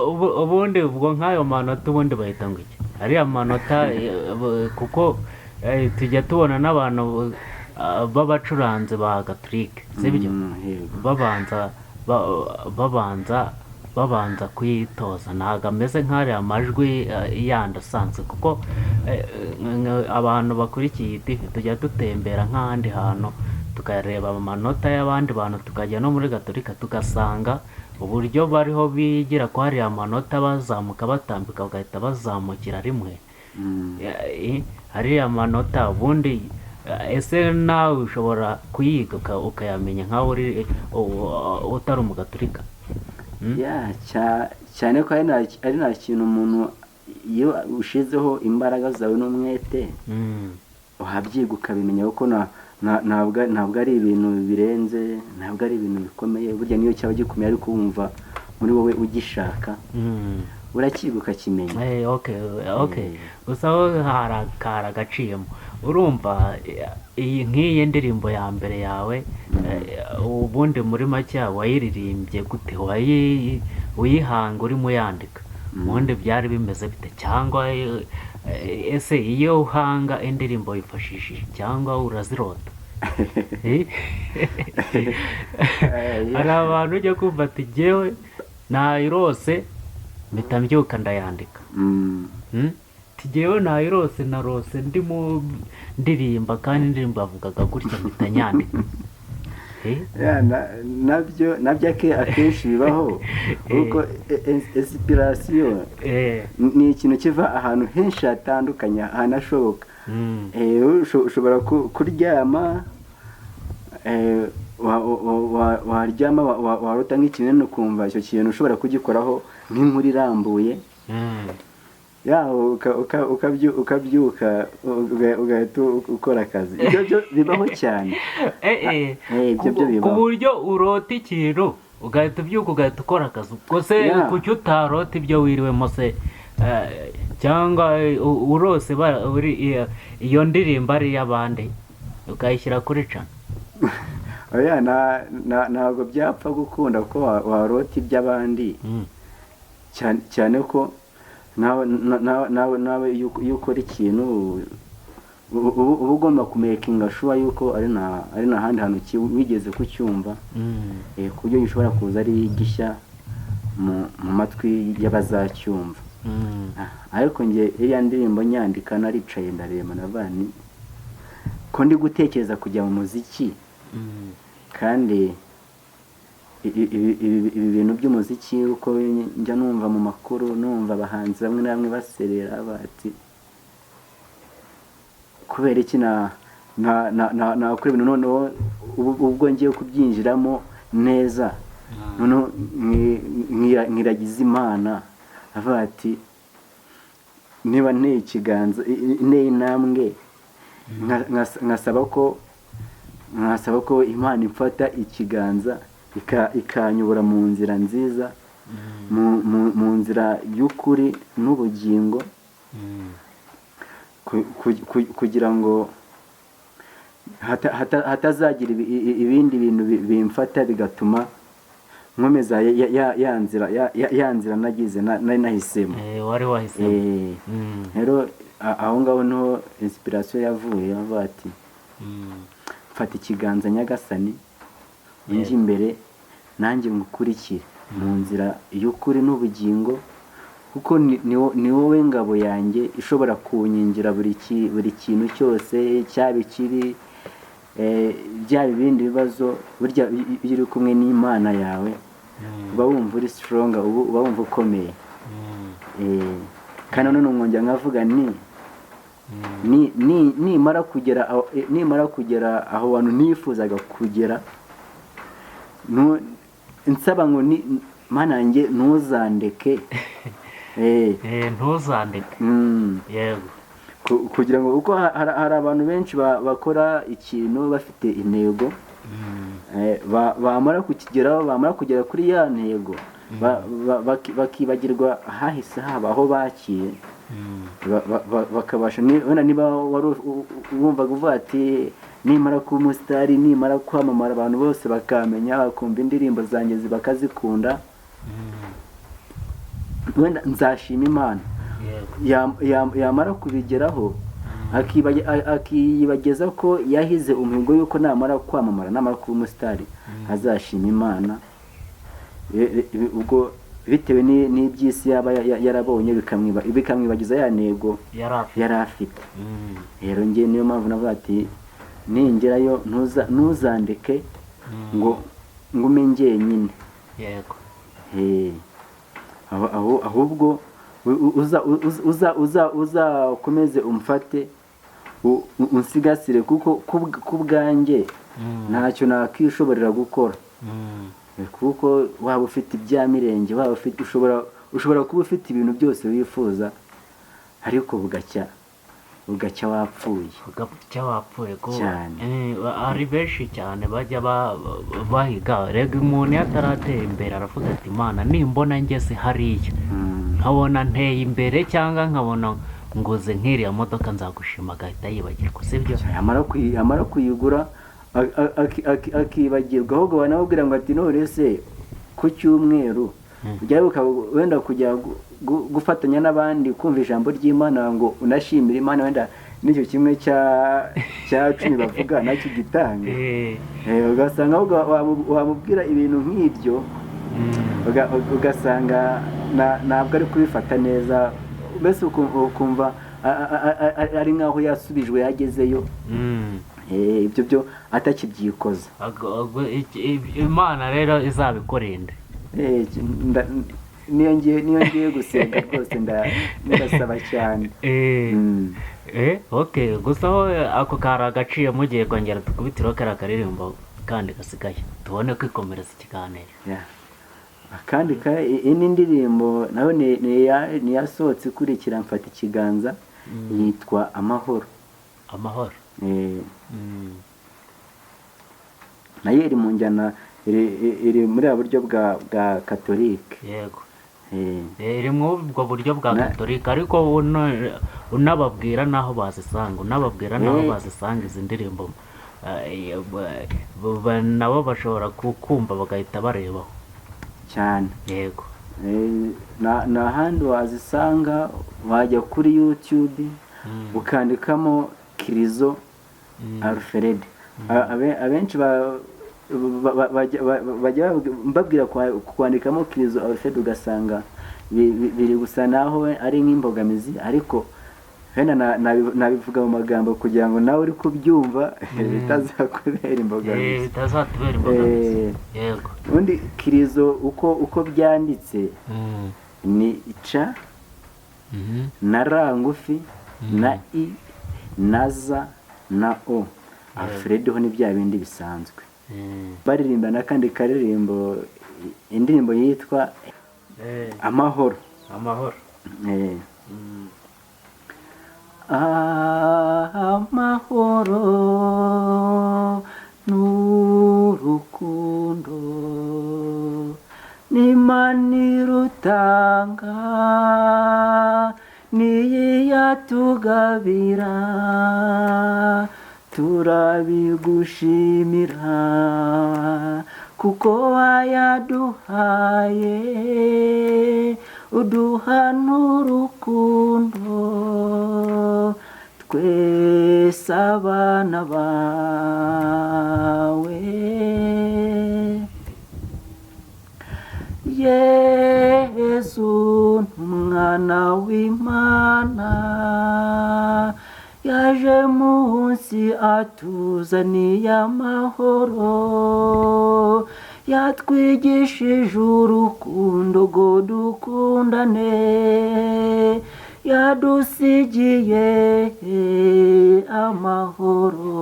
ubundi ubwo nk'ayo manota ubundi bahita ngo iki? Ariya manota kuko tujya tubona n'abantu b'abacuranzi ba Gatolika, sibyo? babanza babanza kuyitoza, ntabwo ameze nk'ariya majwi yandi asanzwe, kuko abantu bakurikiye iyi TV tujya dutembera nk'ahandi hantu tukareba amanota y'abandi bantu, tukajya no muri gatolika tugasanga uburyo bariho bigira ko hariya amanota bazamuka batambika bagahita bazamukira rimwe. Hariya manota ubundi ese nawe ushobora kuyiga ukayamenya nkaho utari umugatolika? cyane ko ari nta kintu umuntu iyo ushizeho imbaraga zawe n'umwete uhabyiga ukabimenya, kuko ntabwo ari ibintu birenze, ntabwo ari ibintu bikomeye. burya niyo cyaba gikomeye ariko wumva muri wowe ugishaka urakiga ukakimenya. gusa aho hari agaciyemo. urumva nk'iyi ndirimbo ya mbere yawe ubundi muri make wayiririmbye gute? uyihanga urimo yandika ubundi byari bimeze bite? cyangwa ese iyo uhanga indirimbo wifashishije cyangwa urazirota? hari abantu ujya kumva ati jyewe nayirose mpita mbyuka ndayandika. jyewe nayirose narose ndimo ndirimba kandi indirimbo yavugaga gutya mpita nyandika. nabyo akenshi bibaho, kuko inspiration ni ikintu kiva ahantu henshi hatandukanye hanashoboka. ushobora kuryama, waryama warota nk'ikintu ukumva icyo kintu ushobora kugikoraho nk'inkuru irambuye, ukabyuka ugahita ukora akazi. ibyo bibaho cyane. ku buryo urota ikintu ugahita ubyuka ugahita ukora akazi. ubwo se kuki utarota ibyo wiriwemo se? cyangwa urose iyo ndirimbo ari iy'abandi ukayishyira kuri cana? ntabwo byapfa gukunda ko warota iby'abandi, cyane ko nawe iyo ukora ikintu uba ugomba kumekinga shuwa yuko ari nta handi hantu wigeze kucyumva, ku buryo gishobora kuza ari gishya mu matwi y'abazacyumva. ariko njye iriya ndirimbo nyandika naricaye ndareba navani ko ndi gutekereza kujya mu muziki, kandi ibi bintu by'umuziki uko njya numva mu makuru, numva abahanzi bamwe na bamwe baserera bati kubera iki nakora ibintu noneho ubwo ngiye kubyinjiramo neza, noneho nkiragiza Imana avuga ati niba nteye ikiganza inteye intambwe nkasaba ko Imana imfata ikiganza ikanyobora mu nzira nziza, mu nzira y'ukuri n'ubugingo, kugira ngo hatazagira ibindi bintu bimfata bigatuma nkomeza ya nzira nagize nari nahisemo. wari wahisemo. rero aho ngaho niho inspiration yavuye, avuga ati mfata ikiganza Nyagasani njye imbere nanjye ngukurikire mu nzira y'ukuri n'ubugingo, kuko ni wowe ngabo yanjye ishobora kunyingira buri kintu cyose, cyaba ikibi byaba ibindi bibazo. burya iyo uri kumwe n'Imana yawe uba wumva uri strong, uba wumva ukomeye. kandi none mwongera nkavuga nimara kugera aho hantu nifuzaga kugera, nsaba ngo Mana yanjye ntuzandeke. ntuzandeke. yego. kugira ngo kuko hari abantu benshi bakora ikintu bafite intego, bamara kukigeraho, bamara kugera kuri ya ntego bakibagirwa hahise haba aho bakiye, bakabasha niba wari wumvaga uvuga ati nimara kuba umusitari, nimara kwamamara abantu bose bakamenya, bakumva indirimbo zanjye bakazikunda, wenda nzashima Imana. yamara kubigeraho akiyibageza ko yahize umuhigo yuko namara kwamamara, namara kuba umusitari azashima Imana. ubwo bitewe n'iby'isi yaba yarabonye bikamwibagiza ya ntego yari afite. Rero njye niyo mpamvu navuga ati ningerayo ntuzandeke ngo ngume njyenyine. Yego. Ahubwo uzakomeze umfate unsigasire kuko kubwanjye ntacyo nakwishoborera gukora. Kuko waba ufite ibya mirenge, waba ufite ushobora kuba ufite ibintu byose wifuza ariko bugacya wapfuye. Ari benshi cyane bajya bahiga, rega umuntu yataratera imbere aravuga ati Imana nimbona ngeze hariya nkabona nteye imbere cyangwa nkabona nguze nk'iriya modoka nzagushima, agahita yibagirwa, sibyo? Amara kuyigura akibagirwa, ahubwo banamubwira ngo ati none se ku cyumweru ujya wenda kujya gufatanya n'abandi kumva ijambo ry'Imana ngo unashimire Imana, wenda n'icyo kimwe cya 10 bavuga nacyo gitanga. Ugasanga wamubwira ibintu nk'ibyo ugasanga ntabwo ari kubifata neza, mbese ukumva ari nk'aho yasubijwe yagezeyo. Ibyo byo atakibyikoza. Imana rero izabikorinde. Niyo ngiye gusenga rwose ndasaba cyane. Okay, gusa aho ako kari agaciye mugiye kongera tukubitiraho kariya karirimbo kandi gasigaye tubone kwikomereza ikiganiro. Akandi ini ndirimbo naho ni yasohotse ikurikira Mfata Ikiganza, yitwa Amahoro. Nayo iri mu njyana, iri muri buryo bwa Katolike. Yego. Iri mu ubwo buryo bwa Katolike, ariko unababwira naho bazisanga izi ndirimbo nabo bashobora kumva bagahita barebaho cyane. Yego. Na handi wazisanga, wajya kuri YouTube ukandikamo Crizo Alfred. Abenshi bajya mbabwira kwandikamo Crizo Alfred ugasanga biri gusa naho ari nk'imbogamizi, ariko wenda nabivuga mu magambo kugira ngo nawe uri kubyumva bitazakubera imbogamizi. Yego. Ubundi Crizo uko byanditse ni ca na ra ngufi na i na za na o. Alfred ho ni bya bindi bisanzwe. Baririmba n'akandi karirimbo, indirimbo yitwa Amahoro. Amahoro n'urukundo n'Imana irutanga niyatugabira, turabigushimira kuko wayaduhaye, uduha n'urukundo twese abana bawe. Yesu umwana w'Imana yaje munsi atuzaniye amahoro, yatwigishije urukundo ngo dukundane, yadusigiye amahoro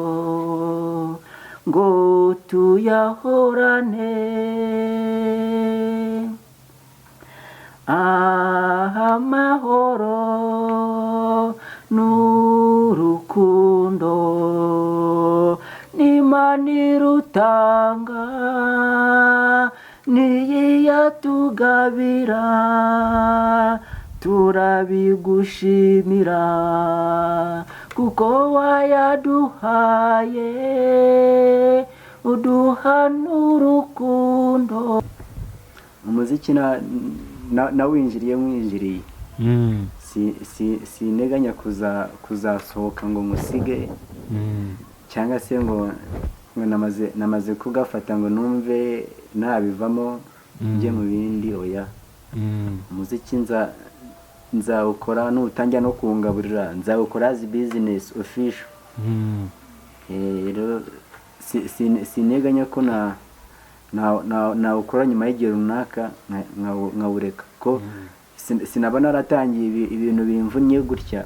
ngo tuyahorane. Amahoro n'urukundo n'Imana irutanga niyatugabira, turabigushimira kuko wayaduhaye, uduha n'urukundo. Umuziki nawinjiriye mwinjiriye. Sineganya kuzasohoka ngo musige, cyangwa se ngo namaze kugafata ngo numve nabivamo njye mu bindi. Oya, umuziki nzawukora nutangira no kuwungaburira nzawukora as business official. Rero sineganya ko nawukora nyuma y'igihe runaka nkawureka ko sinaba naratangiye ibintu bimvunnye gutya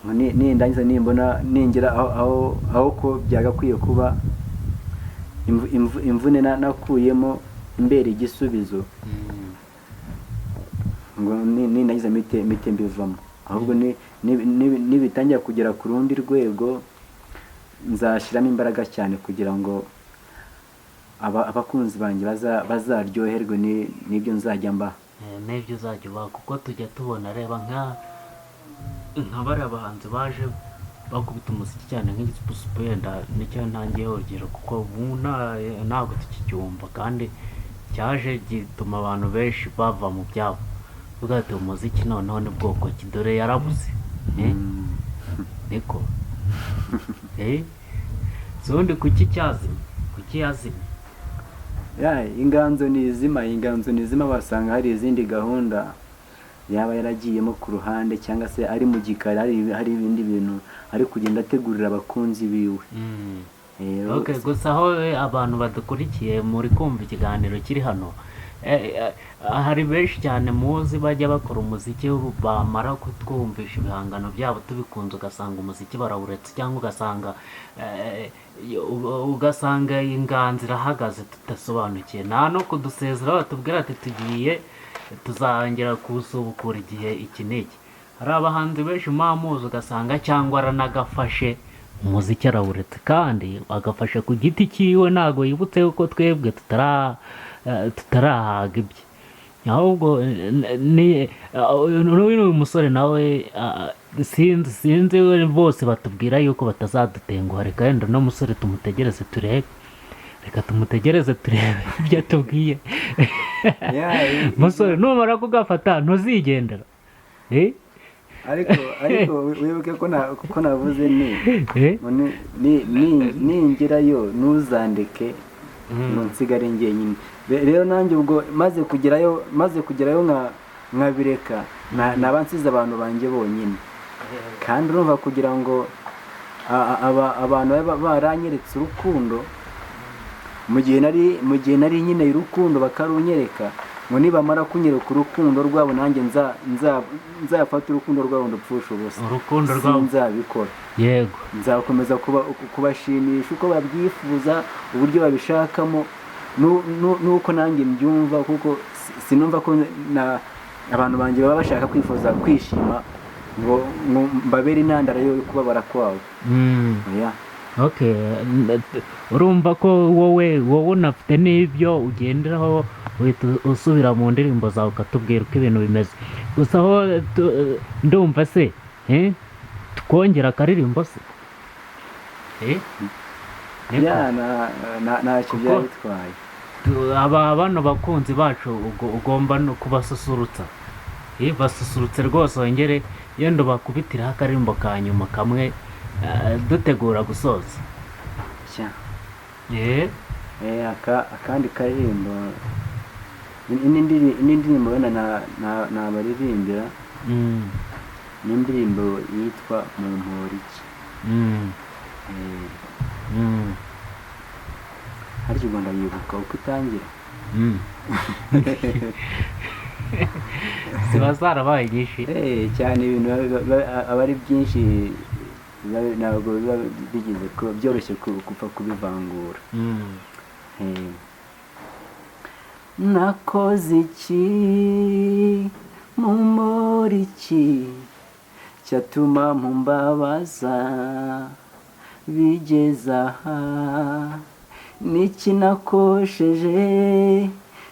nindangiza nimbona ningira aho ko byagakwiye kuba imvune nakuyemo imbere igisubizo ngo nindangiza mite mbivamo, ahubwo nibitangira kugera ku rundi rwego nzashyiramo imbaraga cyane kugira ngo abakunzi banjye bazaryoherwe n'ibyo nzajya mbaha. N'ibyo uzajya ubaha, kuko tujya tubona reba nka bariya bahanzi baje bakubita umuziki cyane nk'igisupusupu, yenda nicyo ntangiye urugero, kuko ubu ntabwo tukicyumva kandi cyaje gituma abantu benshi bava mu byabo, uvuga ati umuziki noneho ni bwoko ki, dore yarabuze niko zundi kuki yazimye? Inganzo nizima basanga hari izindi gahunda yaba yaragiyemo ku ruhande, cyangwa se ari mu gikari hari ibindi bintu ari kugenda ategurira abakunzi biwe. Gusa aho abantu badukurikiye muri kumva ikiganiro kiri hano, hari benshi cyane muzi bajya bakora umuziki, bamara kutwumvisha ibihangano byabo tubikunze ugasanga umuziki barawuretse, cyangwa ugasanga inganzo irahagaze tudasobanukiwe, nta no kudusezera batubwira ati tugiye tuzongera kuwusubukura igihe iki n'iki. Hari abahanzi benshi muzi ugasanga cyangwa aranagafashe umuziki arawuretse, kandi agafashe ku giti cyiwe, ntabwo yibutse yuko twebwe tutarahaga ibye. Ahubwo n'uyu musore nawe sinzi bose batubwira yuko batazadutenguha, reka yenda no musore tumutegereze turebe, ibyo atubwiye. Musore numara kugafata ntuzigendera. ariko wibuke ko navuze ningerayo ntuzandeke ngo nsigare njyenyine. Rero nanjye ubwo maze kugerayo nkabireka, naba nsize abantu banjye bonyine, kandi urumva kugira ngo abantu baranyeretse urukundo mu gihe nari nyine urukundo bakarunyereka, ngo nibamara kunyereka urukundo rwabo nanjye nzafata urukundo rwabo ndupfusha ubusa. Urukundo rwabo nzabikora, yego, nzakomeza kubashimisha uko babyifuza, uburyo babishakamo, nuko nanjye mbyumva, kuko sinumva ko abantu banjye baba bashaka kwifuza kwishima ngo mbabere intandaro yo kubabara kwabo. urumva ko wowe unafite n'ibyo ugenderaho, uhita usubira mu ndirimbo zawe ukatubwira uko ibintu bimeze. Gusa aho ndumva se tukongera akaririmbo se ntacyo byaba bitwaye. Bano bakunzi bacu ugomba no kubasusurutsa, basusurutse rwose, wongere yenda bakubitiraho akaririmbo ka nyuma kamwe dutegura gusoza. akandi karirimbo n'indirimbo wenda nabaririmbira, n'indirimbo yitwa Mumporiki. harya u Rwanda yibuka uko itangira, ziba zarabaye nyinshi cyane, ibintu aba ari byinshi, ntabwo biba bigeze byoroshye gupfa kubivangura. nakoze iki Mumporiki cyatuma mumbabaza bigeze aha, niki nakosheje,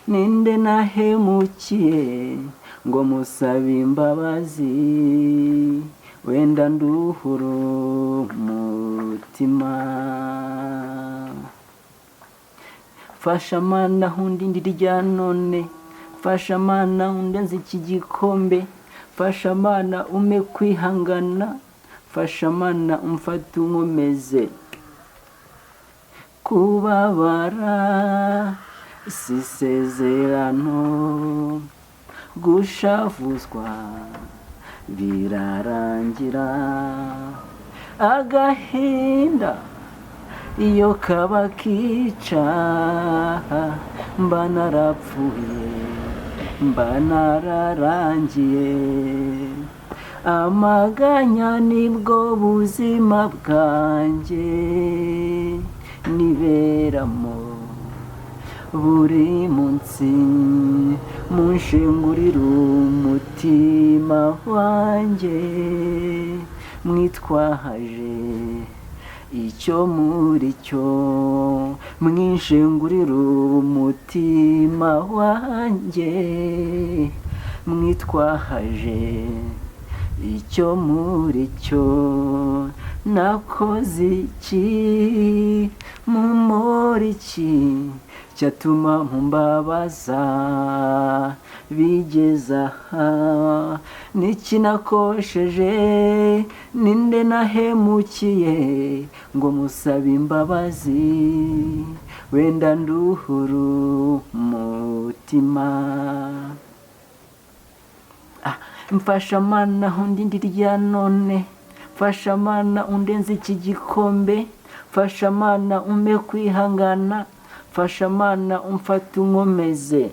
ninde nahemukiye ngo musabe imbabazi, wenda nduhura umutima. Fasha mana hundi ndirya none, fasha mana hundenze iki gikombe, fasha mana ume kwihangana, fasha mana umfate unkomeze. Kubabara si isezerano gushavuzwa birarangira, agahinda iyo kaba kica mba narapfuye, mba nararangiye, amaganya nibwo buzima bwanjye niberamo buri munsi, munshengurira umutima wanjye, mwitwaje icyo muri cyo, mwinshengurira umutima wanjye, mwitwaje icyo muri cyo, nakoze iki mumora iki cyatuma mumbabaza bigeza aha, niki nakosheje ninde nahemukiye ngo musabe imbabazi, wenda nduhuru umutima. Mfasha mana undi ndirya none, mfasha mana undenze iki gikombe, mfasha mana umpe kwihangana, mfasha mana umfate unkomeze,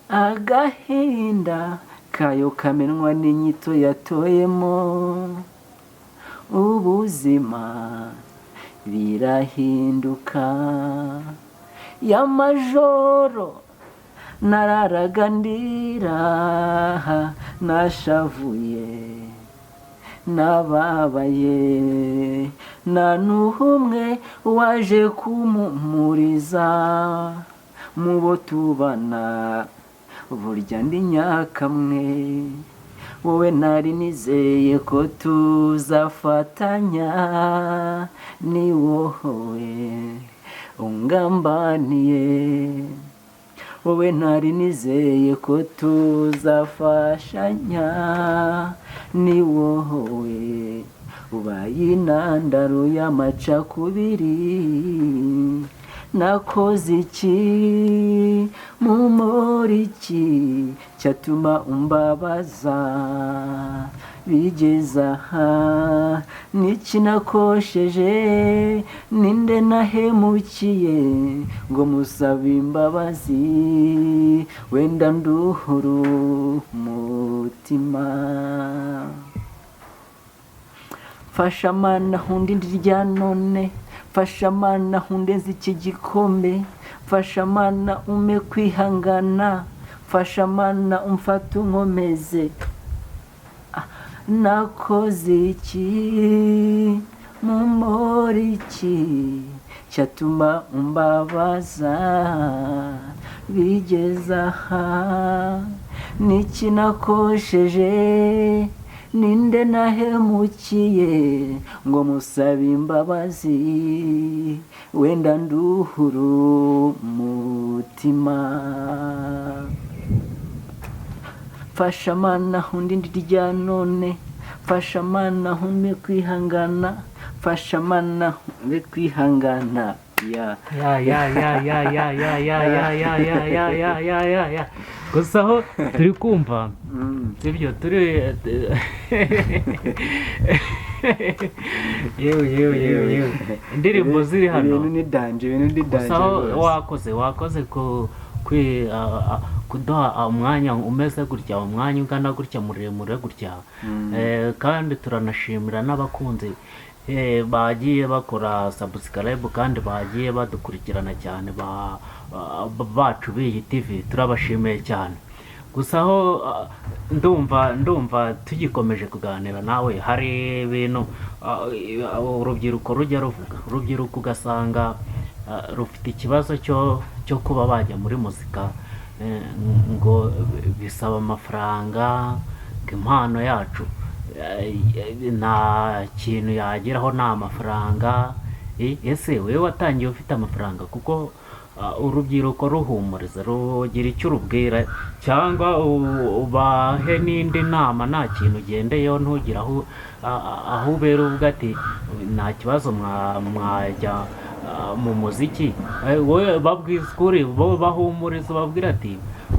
agahinda kayo kamenwa n'inyito yatoyemo, ubuzima birahinduka, y'amajoro nararaga ndira, nashavuye nababaye, nta n'umwe waje kumumuriza mu bo tubana, burya ndi nyakamwe, wowe nari nizeye ko tuzafatanya, ni wowe ungambaniye, wowe ntari nizeye ko tuzafashanya, ni wowe ubaye intandaro y'amacakubiri, nakoze iki mumora iki cyatuma umbabaza bigeza aha, niki nakosheje ninde nahemukiye ngo musabe imbabazi, wenda nduhuru umutima. Mfasha mana undi ndirya none, mfasha mana undenze iki gikombe, mfasha mana umpe kwihangana, mfasha mana umfate unkomeze, nakoze iki mumora iki cyatuma umbabaza bigeza aha, niki nakosheje ninde nahemukiye ngo musabe imbabazi, wenda nduhuru umutima. Mfasha mana undi ndirya none, mfasha mana umpe kwihangana, mfasha mana umpe kwihangana, gusa aho turi kumva sibyo turi yewe indirimbo ziri hano, ibintu ni danje gusa aho wakoze kuduha umwanya umeze gutya, umwanya ungana gutya muremure gutya, kandi turanashimira n'abakunzi bagiye bakora subscribe kandi bagiye badukurikirana cyane bacu b'iyi TV, turabashimiye cyane. Gusa aho ndumva tugikomeje kuganira nawe, hari ibintu urubyiruko rujya ruvuga, urubyiruko ugasanga rufite ikibazo cyo kuba bajya muri muzika, ngo bisaba amafaranga, impano yacu nta kintu yageraho nta mafaranga. Ese wewe watangiye ufite amafaranga? Kuko urubyiruko ruhumuriza, rugira icyo urubwira, cyangwa ubahe n'indi nama, nta kintu ugendeyeho ntugire aho ubera uvuga ati nta kibazo mwajya mu muziki wowe babwiza ukuri bo bahumuriza babwira ati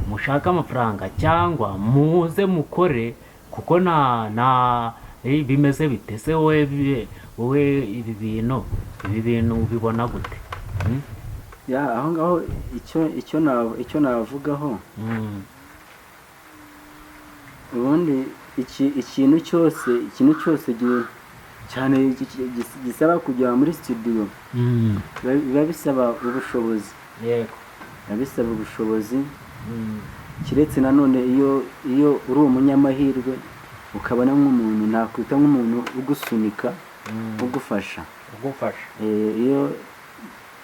mushake amafaranga cyangwa muze mukore kuko bimeze bite se wowe ibi bintu ubibona gute? aho ngaho icyo navugaho ubundi ikintu cyose cyane gisaba kujya muri studio biba bisaba ubushobozi. Yego, biba bisaba ubushobozi. Kiretse nanone iyo uri umunyamahirwe ukabona nk'umuntu nakwita nk'umuntu ugusunika ugufasha.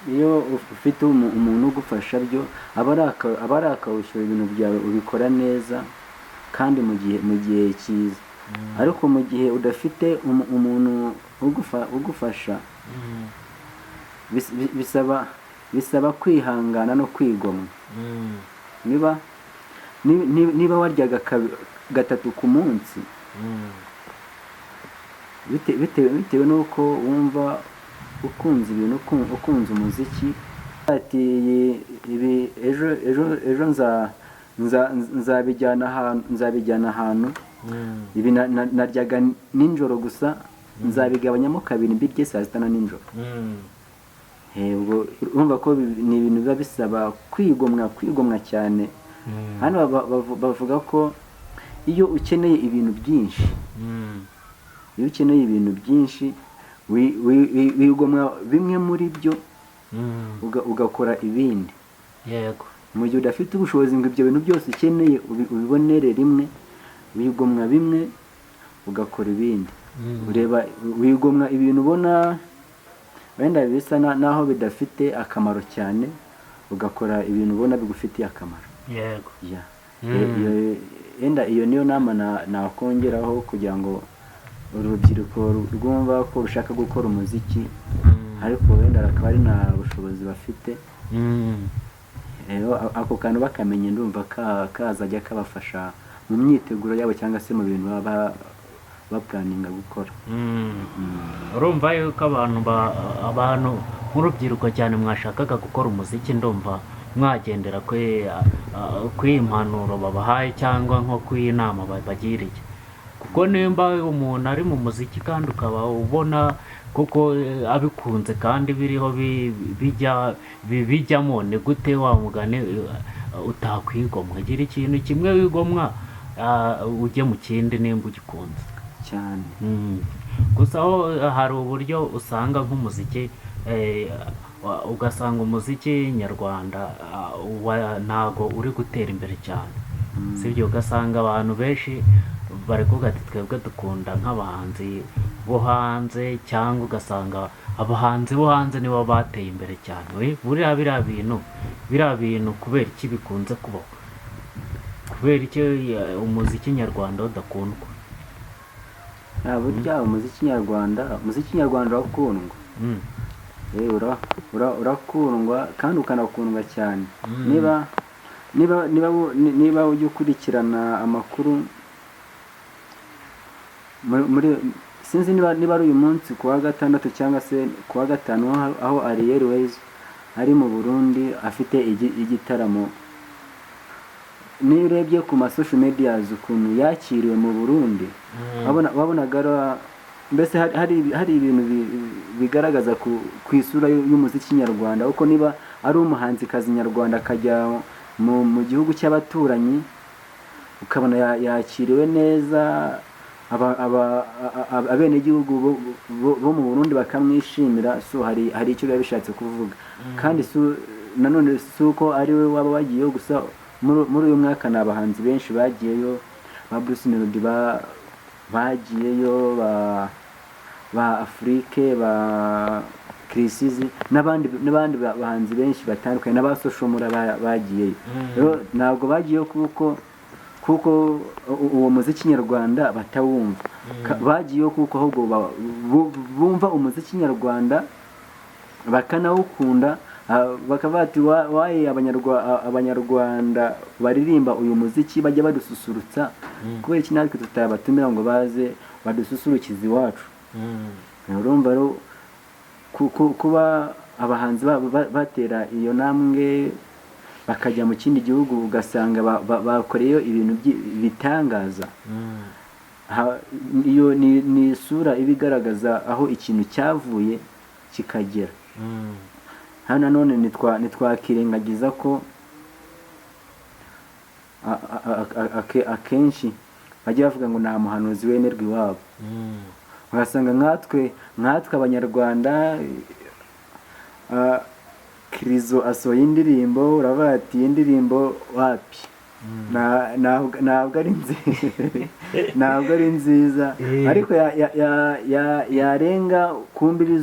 Iyo ufite umuntu ugufasha byo aba ari akarusho, ibintu byawe ubikora neza kandi mu gihe cyiza. Ariko mu gihe udafite umuntu ugufasha bisaba kwihangana no kwigomwa. Niba waryaga 3 ku munsi bitewe n'uko wumva ukunze ibintu, ukunze umuziki, ati ibi ejo nzabijyana ahantu, ibi naryaga ninjoro gusa nzabigabanyamo 2 mbirye saa sita na ninjoro. Urumva ko ni ibintu biba bisaba kwigomwa cyane. Hano bavuga ko iyo ukeneye ibintu byinshi wigomwa bimwe muri byo ugakora ibindi. Yego, mu gihe udafite ubushobozi ngo ibyo bintu byose ukeneye ubibonere rimwe, wigomwa bimwe ugakora ibindi. Ureba wigomwa ibintu ubona wenda bisa naho bidafite akamaro cyane, ugakora ibintu ubona bigufitiye akamaro. Yego, iyo niyo nama nakongeraho kugira ngo urubyiruko rwumva ko rushaka gukora umuziki ariko wenda akaba ari nta bushobozi bafite. Ako kantu bakamenye, ndumva kazajya kabafasha mu myiteguro yabo cyangwa se mu bintu baba bapuraninga gukora. Urumva yuko abantu nk'urubyiruko cyane mwashakaga gukora umuziki, ndumva mwagendera kuri impanuro babahaye cyangwa nko kuri inama babagiriye. Kuko nimba umuntu ari mu muziki kandi ukaba ubona kuko abikunze kandi biriho bijyamo, ni gute wa mugani utakwigomwa? Gira ikintu kimwe wigomwa ujye mu kindi nimba ugikunze cyane. Gusa aho hari uburyo usanga nk'umuziki ugasanga umuziki nyarwanda ntago uri gutera imbere cyane, sibyo? Ugasanga abantu benshi bari kuvuga ati twebwe dukunda nk'abahanzi bo hanze, cyangwa ugasanga abahanzi bo hanze nibo bateye imbere cyane. Biriya bintu kubera iki bikunze kubaho? Kubera iki umuziki nyarwanda udakundwa? Burya umuziki nyarwanda urakundwa. Urakundwa kandi ukanakundwa cyane. Niba ujya ukurikirana amakuru sinzi niba ari uyu munsi ku wa 6 cyangwa se ku wa 5, aho Alfred ari mu Burundi afite igitaramo. Niyo urebye ku social media ukuntu yakiriwe mu Burundi, wabonaga mbese hari ibintu bigaragaza ku isura y'umuziki nyarwanda. Uko niba ari umuhanzi kazi nyarwanda akajya mu gihugu cy'abaturanyi, ukabona yakiriwe neza, abenegihugu bo mu Burundi bakamwishimira. So hari icyo biba bishatse kuvuga. Kandi nanone si uko ari we waba wagiyeyo gusa. Muri uyu mwaka ni abahanzi benshi bagiyeyo, ba Bruce Melody bagiyeyo, ba Afrique, ba Crizo n'abandi bahanzi benshi batandukanye, n'abasoshomura bagiyeyo. Rero ntabwo bagiyeyo kuko uwo muziki nyarwanda batawumva. Bagiyeyo kuko ahubwo bumva umuziki nyarwanda bakanawukunda, bakavuga ati waye abanyarwanda baririmba uyu muziki bajya badususurutsa, kubera iki natwe tutabatumira ngo baze badususurukize iwacu. Urumva rero kuba abahanzi babo batera iyo ntambwe bakajya mu kindi gihugu ugasanga bakoreyeyo ibintu bitangaza. Iyo ni isura iba igaragaza aho ikintu cyavuye kikagera. Hano nanone ntitwakirengagiza ko akenshi bajya bavuga ngo nta muhanuzi wemerwa iwabo. Ugasanga nkatwe abanyarwanda, Crizo asohoye indirimbo uravuga ati iyi ndirimbo wapi, ntabwo ari nziza, ariko yarenga ku mbibi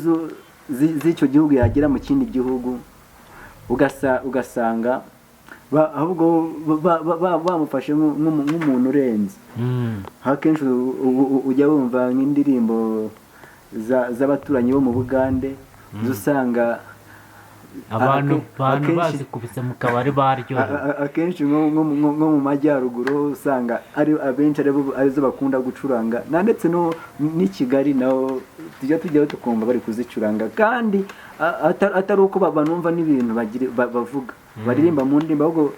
z'icyo gihugu yagera mu kindi gihugu ugasanga ahubwo bamufashe nk'umuntu urenze. Akenshi ujya wumva nk'indirimbo z'abaturanyi bo mu Bugande usanga abantu bazikubise mu kabari baryohewe. Akenshi nko mu majyaruguru usanga abenshi arizo bakunda gucuranga, ndetse n'i Kigali naho tujyaho tukumva bari kuzicuranga, kandi atari uko banumva n'ibintu bavuga baririmba mu ndirimbo, ahubwo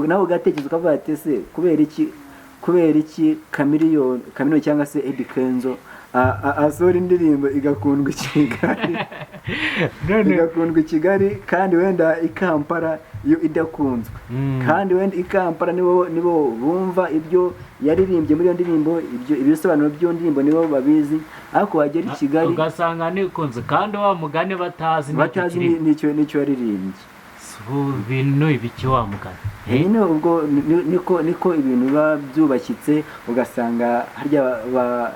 nawe ugatekereza ukavuga ati ese kubera iki Chameleone cyangwa se Eddy Kenzo asohora indirimbo igakundwa i Kigali kandi wenda i Kampala iyo idakunzwe, kandi wenda i Kampala nibo bumva ibyo yaririmbye muri iyo ndirimbo, ibisobanuro by'iyo ndirimbo nibo babizi, ariko wagera i Kigali ugasanga nikunze kandi wa mugani batazi n'icyo yaririmbye. Ibintu ibiki wa mugani nyine ubwo niko ibintu biba byubakitse. Ugasanga harya ba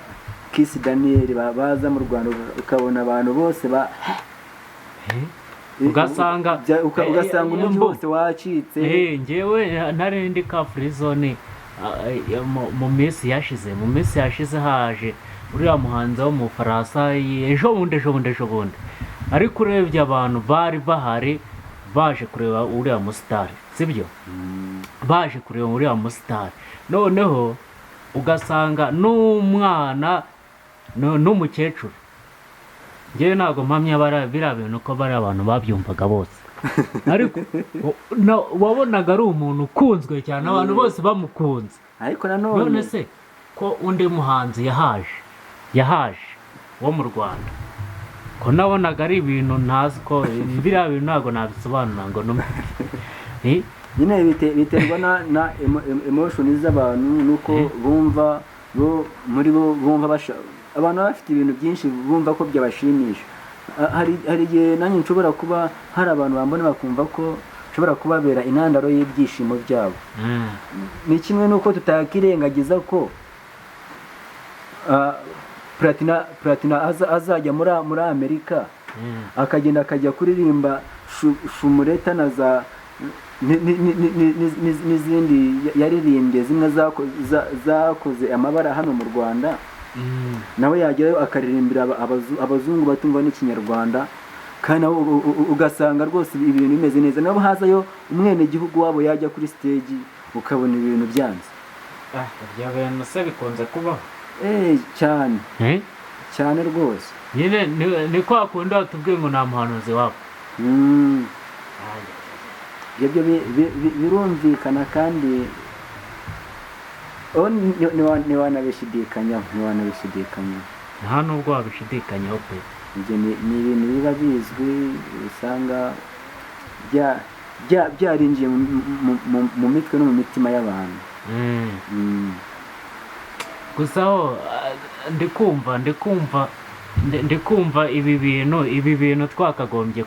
Kiss Daniel baza mu Rwanda ukabona abantu bose ugasanga umujyi wose wacitse. Njyewe ntarindi ka free zone mu minsi yashize haje uriya muhanzi wo mu Faransa ejo bundi, ariko urebye abantu bari bahari baje kureba uriya musitari, sibyo? Baje kureba uriya musitari, noneho ugasanga n'umwana n'umukecuru. Njyewe ntabwo mpamya biriya bintu ko bari abantu babyumvaga bose, ariko wabonaga ari umuntu ukunzwe cyane, abantu bose bamukunze. Ariko none se ko undi muhanzi yahaje wo mu Rwanda, ko nabonaga ari ibintu ntazi ko biriya bintu ntabwo nabisobanura ngo nyine biterwa na emotion z'abantu, nuko bumva muri bo bumva abantu bafite ibintu byinshi bumva ko byabashimisha. Hari igihe nanjye nshobora kuba hari abantu bambona bakumva ko nshobora kubabera intandaro y'ibyishimo byabo. Ni kimwe nuko tutakirengagiza ko Platina azajya muri Amerika akajya kuririmba Shumureta na za n'izindi yaririmbye zimwe zakoze amabara hano mu Rwanda, nawe yajyayo akaririmbira abazungu batumva n'ikinyarwanda, kandi ugasanga rwose ibintu bimeze neza. nabo hazayo umwene gihugu wabo yajya kuri stage ukabona ibintu byanze. Ibyo bintu se bikunze kubaho cyane rwose. Nyine ni kwa kundi watubwiye ngo nta muhanuzi wabo. Ibyo birumvikana kandi ntiwanabishidikanyaho. Nta nubwo wabishidikanyaho pe. Ibyo ni ibintu biba bizwi, usanga byarinjiye mu mitwe no mu mitima y'abantu. Gusa aho ndikumva ibi bintu twakagombye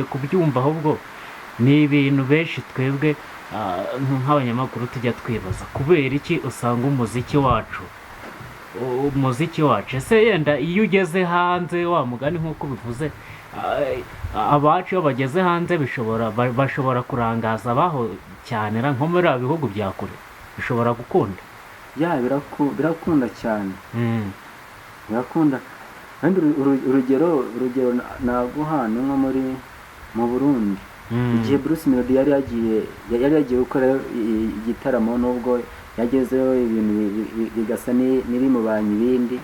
kubyumva, ahubwo ni ibintu benshi twebwe nk'abanyamakuru tujya twibaza kubera iki usanga umuziki wacu ese yenda iyo ugeze hanze wa mugani nk'uko bivuze, abacu iyo bageze hanze bashobora kurangaza abaho cyane nko muri bihugu bya kure bishobora gukunda. Birakunda cyane. Birakunda kandi urugero naguha ni nko mu Burundi, igihe Bruce Melody yari yagiye gukora igitaramo, nubwo yagezeho ibintu bigasa n'ibimubanye ibindi,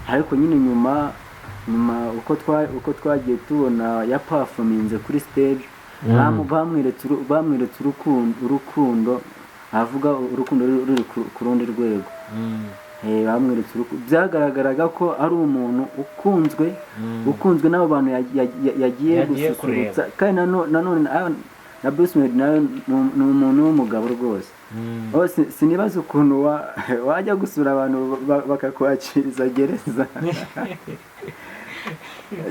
ariko nyine nyuma nyuma uko twagiye tubona ya performance kuri stage, bamweretse urukundo, avuga urukundo ruri ku rundi rwego. Bamweretse byagaragaraga ko ari umuntu ukunzwe n'abo bantu yagiye gususurutsa, kandi nanone na Bruce Melody nawe ni umuntu w'umugabo rwose. Sinibaza ukuntu wajya gusura abantu bakakwakiriza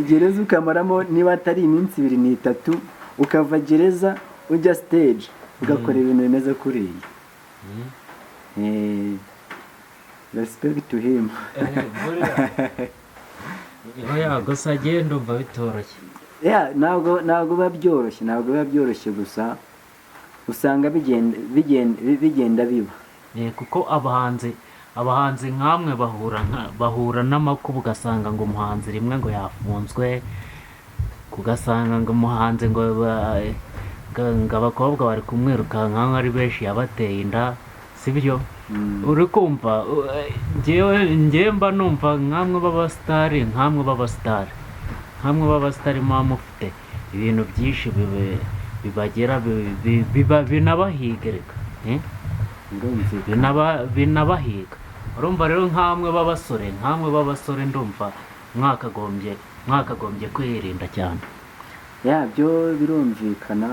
gereza ukamaramo niba atari iminsi 2 n'itatu, ukava gereza ujya stage ugakora ibintu bimeze kuriya. Respect to him. Gusa agenda umva bitoroshye. Ntabwo biba byoroshye, gusa usanga bigenda biba. Kuko abahanzi nkamwe bahura n'amakuba, ugasanga ngo umuhanzi rimwe ngo yafunzwe, ugasanga ngo umuhanzi ngo abakobwa bari kumwirukanka ari benshi yabateye inda, sibyo? Uri kumva njyewe mba numva nkamwe b'abasitari muba mufite ibintu byinshi bibagera binabahigereka, binabahiga. Urumva rero nkamwe b'abasore ndumva mwakagombye kwirinda cyane. Byo birumvikana.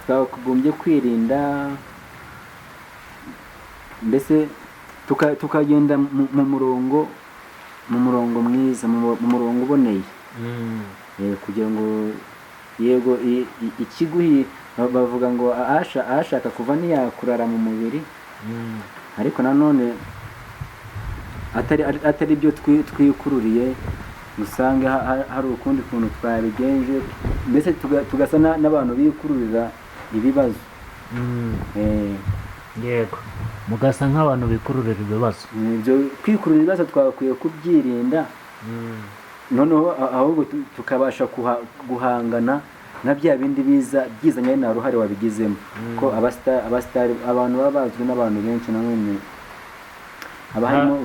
Twagombye kwirinda, mbese tukagenda mu murongo mwiza, mu murongo uboneye, kugira ngo yego ikiguhi bavuga ngo ashaka kuva ntiyakurara mu mubiri, ariko nanone atari byo twikururiye, usanga hari ukundi kuntu twabigenje, mbese tugasa n'abantu bikururira ibibazo. Yego, mugasa nk'abantu bikururira ibibazo. Ibyo kwikururira ibibazo twakwiye kubyirinda, noneho ahubwo tukabasha guhangana na bya bindi byizanye nta ruhare wabigizemo. Ko abasitari, abantu baba bazwi n'abantu benshi, nanone haba harimo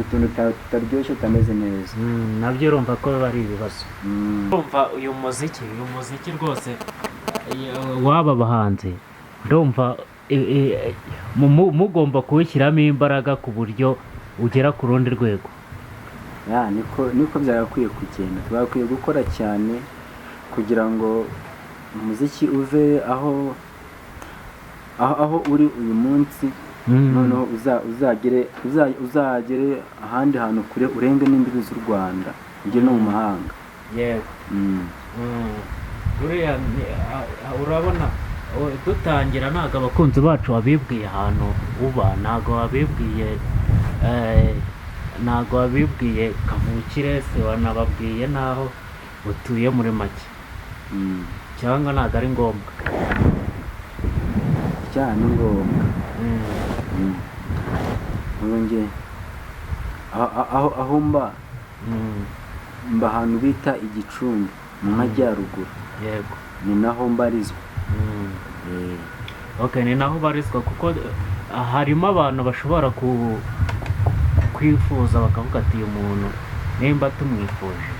utuntu tutaryoshye, tutameze neza. Nabyo urumva ko biba ari ibibazo. Urumva uyu muziki rwose waba bahanze, ndumva mugomba kuwushyiramo imbaraga ku buryo ugera ku rundi rwego. Niko byagakwiye kugenda. Twakwiye gukora cyane kugira ngo umuziki uve aho uri uyu munsi, noneho uzagere ahandi hantu kure, urenge n'imbibi z'u Rwanda, ugere no mu mahanga. Yego. Buriya urabona dutangira ntabwo abakunzi bacu wabibwiye ahantu uba, ntabwo wabibwiye kavukire, se wanababwiye n'aho utuye muri make, cyangwa ntabwo ari ngombwa? Cyane ngombwa. Aho mba ahantu bita Igicumbi mu majyaruguru. Yego. Ni naho mbarizwa. Ni naho barizwa, kuko harimo abantu bashobora kwifuza bakavuga ati uyu muntu nimba tumwifuje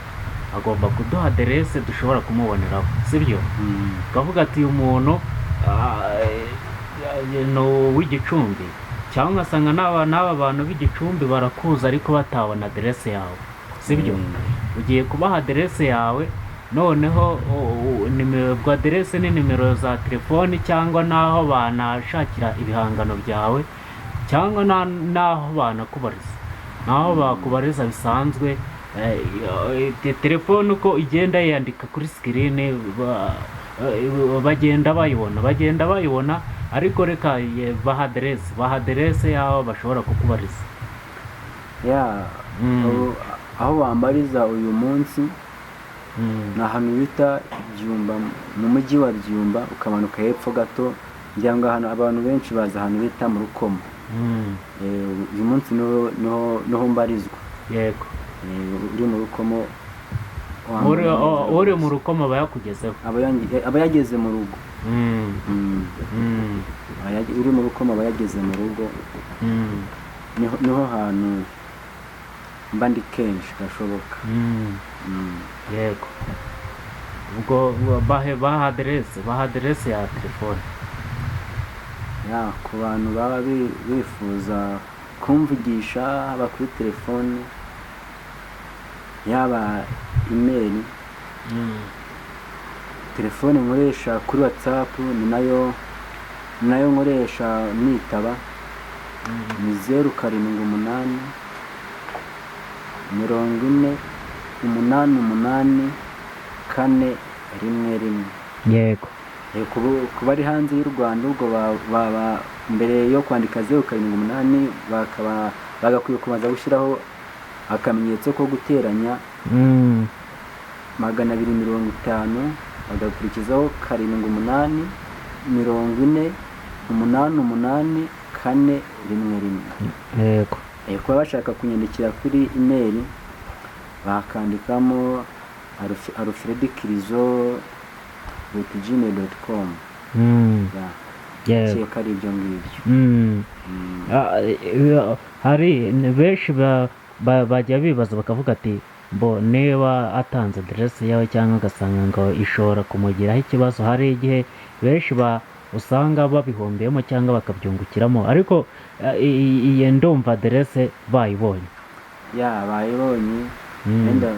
agomba kuduha aderese dushobora kumuboneraho, sibyo? Ukavuga ati uyu muntu ni uw'Igicumbi, cyangwa ugasanga n'aba bantu b'Igicumbi barakuza ariko batabona aderese yawe, sibyo? Ugiye kubaha aderese yawe, noneho ubwo aderese ni nimero za telefoni, cyangwa n'aho banashakira ibihangano byawe, cyangwa n'aho banakubariza, n'aho bakubariza bisanzwe. Telefone uko igenda yandika kuri sikirini bagenda bayibona, ariko reka baha aderese y'aho bashobora kukubariza. Aho bambariza uyu munsi ni ahantu bita Byumba, mu mujyi wa Byumba, ukamanuka hepfo gato, ngira ngo abantu benshi baza ahantu bita mu Rukomo. Uyu munsi niho mbarizwa. Yego. Uri mu Rukomo, uri mu Rukomo aba yakugezeho, aba yageze mu rugo. Uri mu Rukomo aba yageze mu rugo, niho hantu mba ndi kenshi gashoboka. yego ubwo baha aderese ya telefone ya ku bantu baba bifuza kumvugisha haba kuri telefone yaba email. Telefone nkoresha kuri WhatsApp ni nayo nkoresha nitaba ni 078 40 88 411. yego kuba ari hanze y'u Rwanda ubwo baba mbere yo kwandika 078 bagakwiye kubanza gushyiraho akamenyetso ko guteranya 250 bagakurikizaho 78 40 88 411. yego kuba bashaka kunyandikira kuri email bakandikamo Alfred Crizo @gmail.com. Cyeka ari ibyo ngibyo. Hari benshi bajya bibaza bakavuga ati bo niba atanze aderese yawe cyangwa agasanga ngo ishobora kumugiraho ikibazo. Hari igihe benshi usanga babihombeyemo cyangwa bakabyungukiramo, ariko iyi ndumva aderese bayibonye. Bayibonye wenda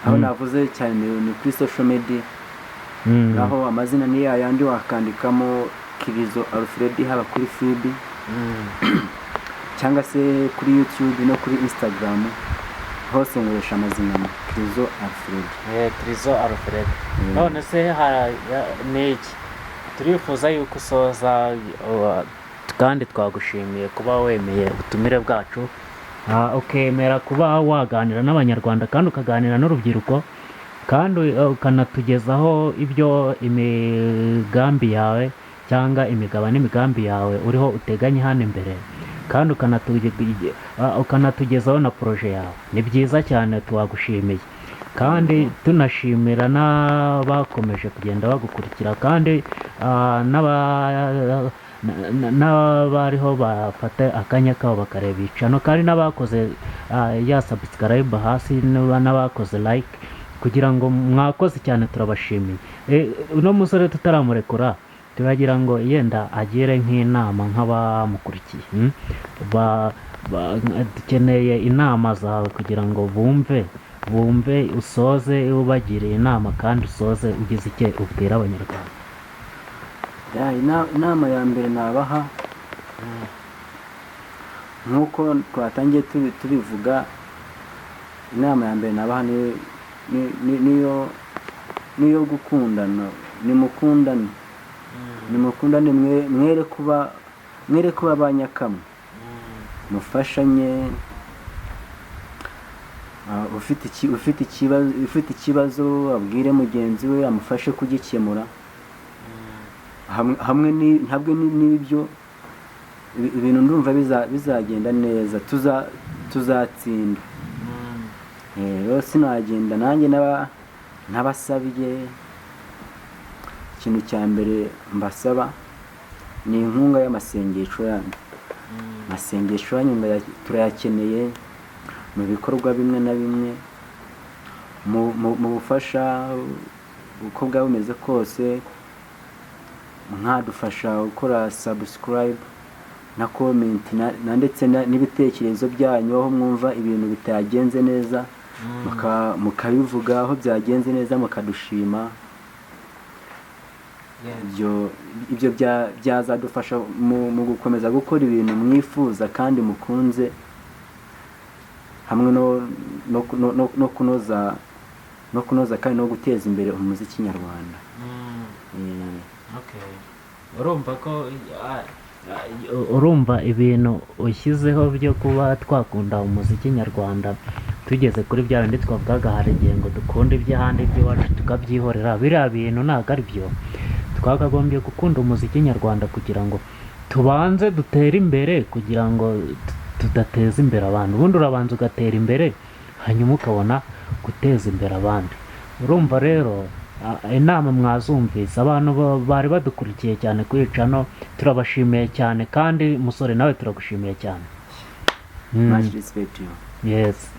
aho navuze cyane ni kuri social media, aho amazina ni yayandi wakandikamo Crizo Alfred haba kuri feed cyangwa se kuri YouTube no kuri Instagram, hose nkoresha amazina Crizo Alfred. Crizo Alfred. None se niki turifuza yuko usoza kandi twagushimiye kuba wemeye ubutumire bwacu, ukemera kuba waganira n'abanyarwanda kandi ukaganira n'urubyiruko kandi ukanatugezaho ibyo imigambi yawe cyangwa imigabo n'imigambi yawe uriho uteganya hano imbere, kandi ukanatugezaho na proje yawe. Ni byiza cyane, twagushimiye kandi tunashimira n'abakomeje kugenda bagukurikira kandi n'abariho bafata akanya kabo bakareba icano, kandi n'abakoze ya subscribe hasi n'abakoze like, kugira ngo mwakoze cyane, turabashimiye. Uno musore tutaramurekura turagira ngo yenda agire nk'inama nk'abamukurikiye. Dukeneye inama zawe kugira ngo bumve usoze ubagiriye inama kandi usoze ugize icyo ubwira abanyarwanda. Inama ya mbere nabaha nk'uko twatangiye tubivuga, inama ya mbere nabaha niyo gukundana. nimukundane mwere kuba abanyakamwe, mufashanye. ufite ikibazo abwire mugenzi we amufashe kugikemura. hamwe n'ibyo ibintu ndumva bizagenda neza, tuzatsinda. rero sinagenda nanjye n'abasabye. Ikintu cya mbere mbasaba ni inkunga y'amasengesho yanyu. Amasengesho yanyu turayakeneye mu bikorwa bimwe na bimwe, mu bufasha uko bwaba bumeze kose. Nkadufasha gukora subscribe na comment ndetse n'ibitekerezo byanyu, aho mwumva ibintu bitagenze neza mukabivuga, aho byagenze neza mukadushima. ibyo byazadufasha mu gukomeza gukora ibintu mwifuza kandi mukunze, hamwe no kunoza kandi no guteza imbere umuziki nyarwanda. urumva ibintu ushyizeho byo kuba twakunda umuziki nyarwanda, tugeze kuri bya bindi twavugaga hari igihe ngo dukunda iby'ahandi by'iwacu tukabyihorera. Biriya bintu ntabwo ari byo. Twakagombye gukunda umuziki nyarwanda kugira ngo tubanze dutere imbere, kugira ngo tudateza imbere abantu. Ubundi urabanza ugatera imbere, hanyuma ukabona guteza imbere abandi. Urumva rero inama mwazumvise, abantu bari badukurikiye cyane kuri cano, turabashimiye cyane. Kandi musore nawe turagushimiye cyane. much respect to you. Yes.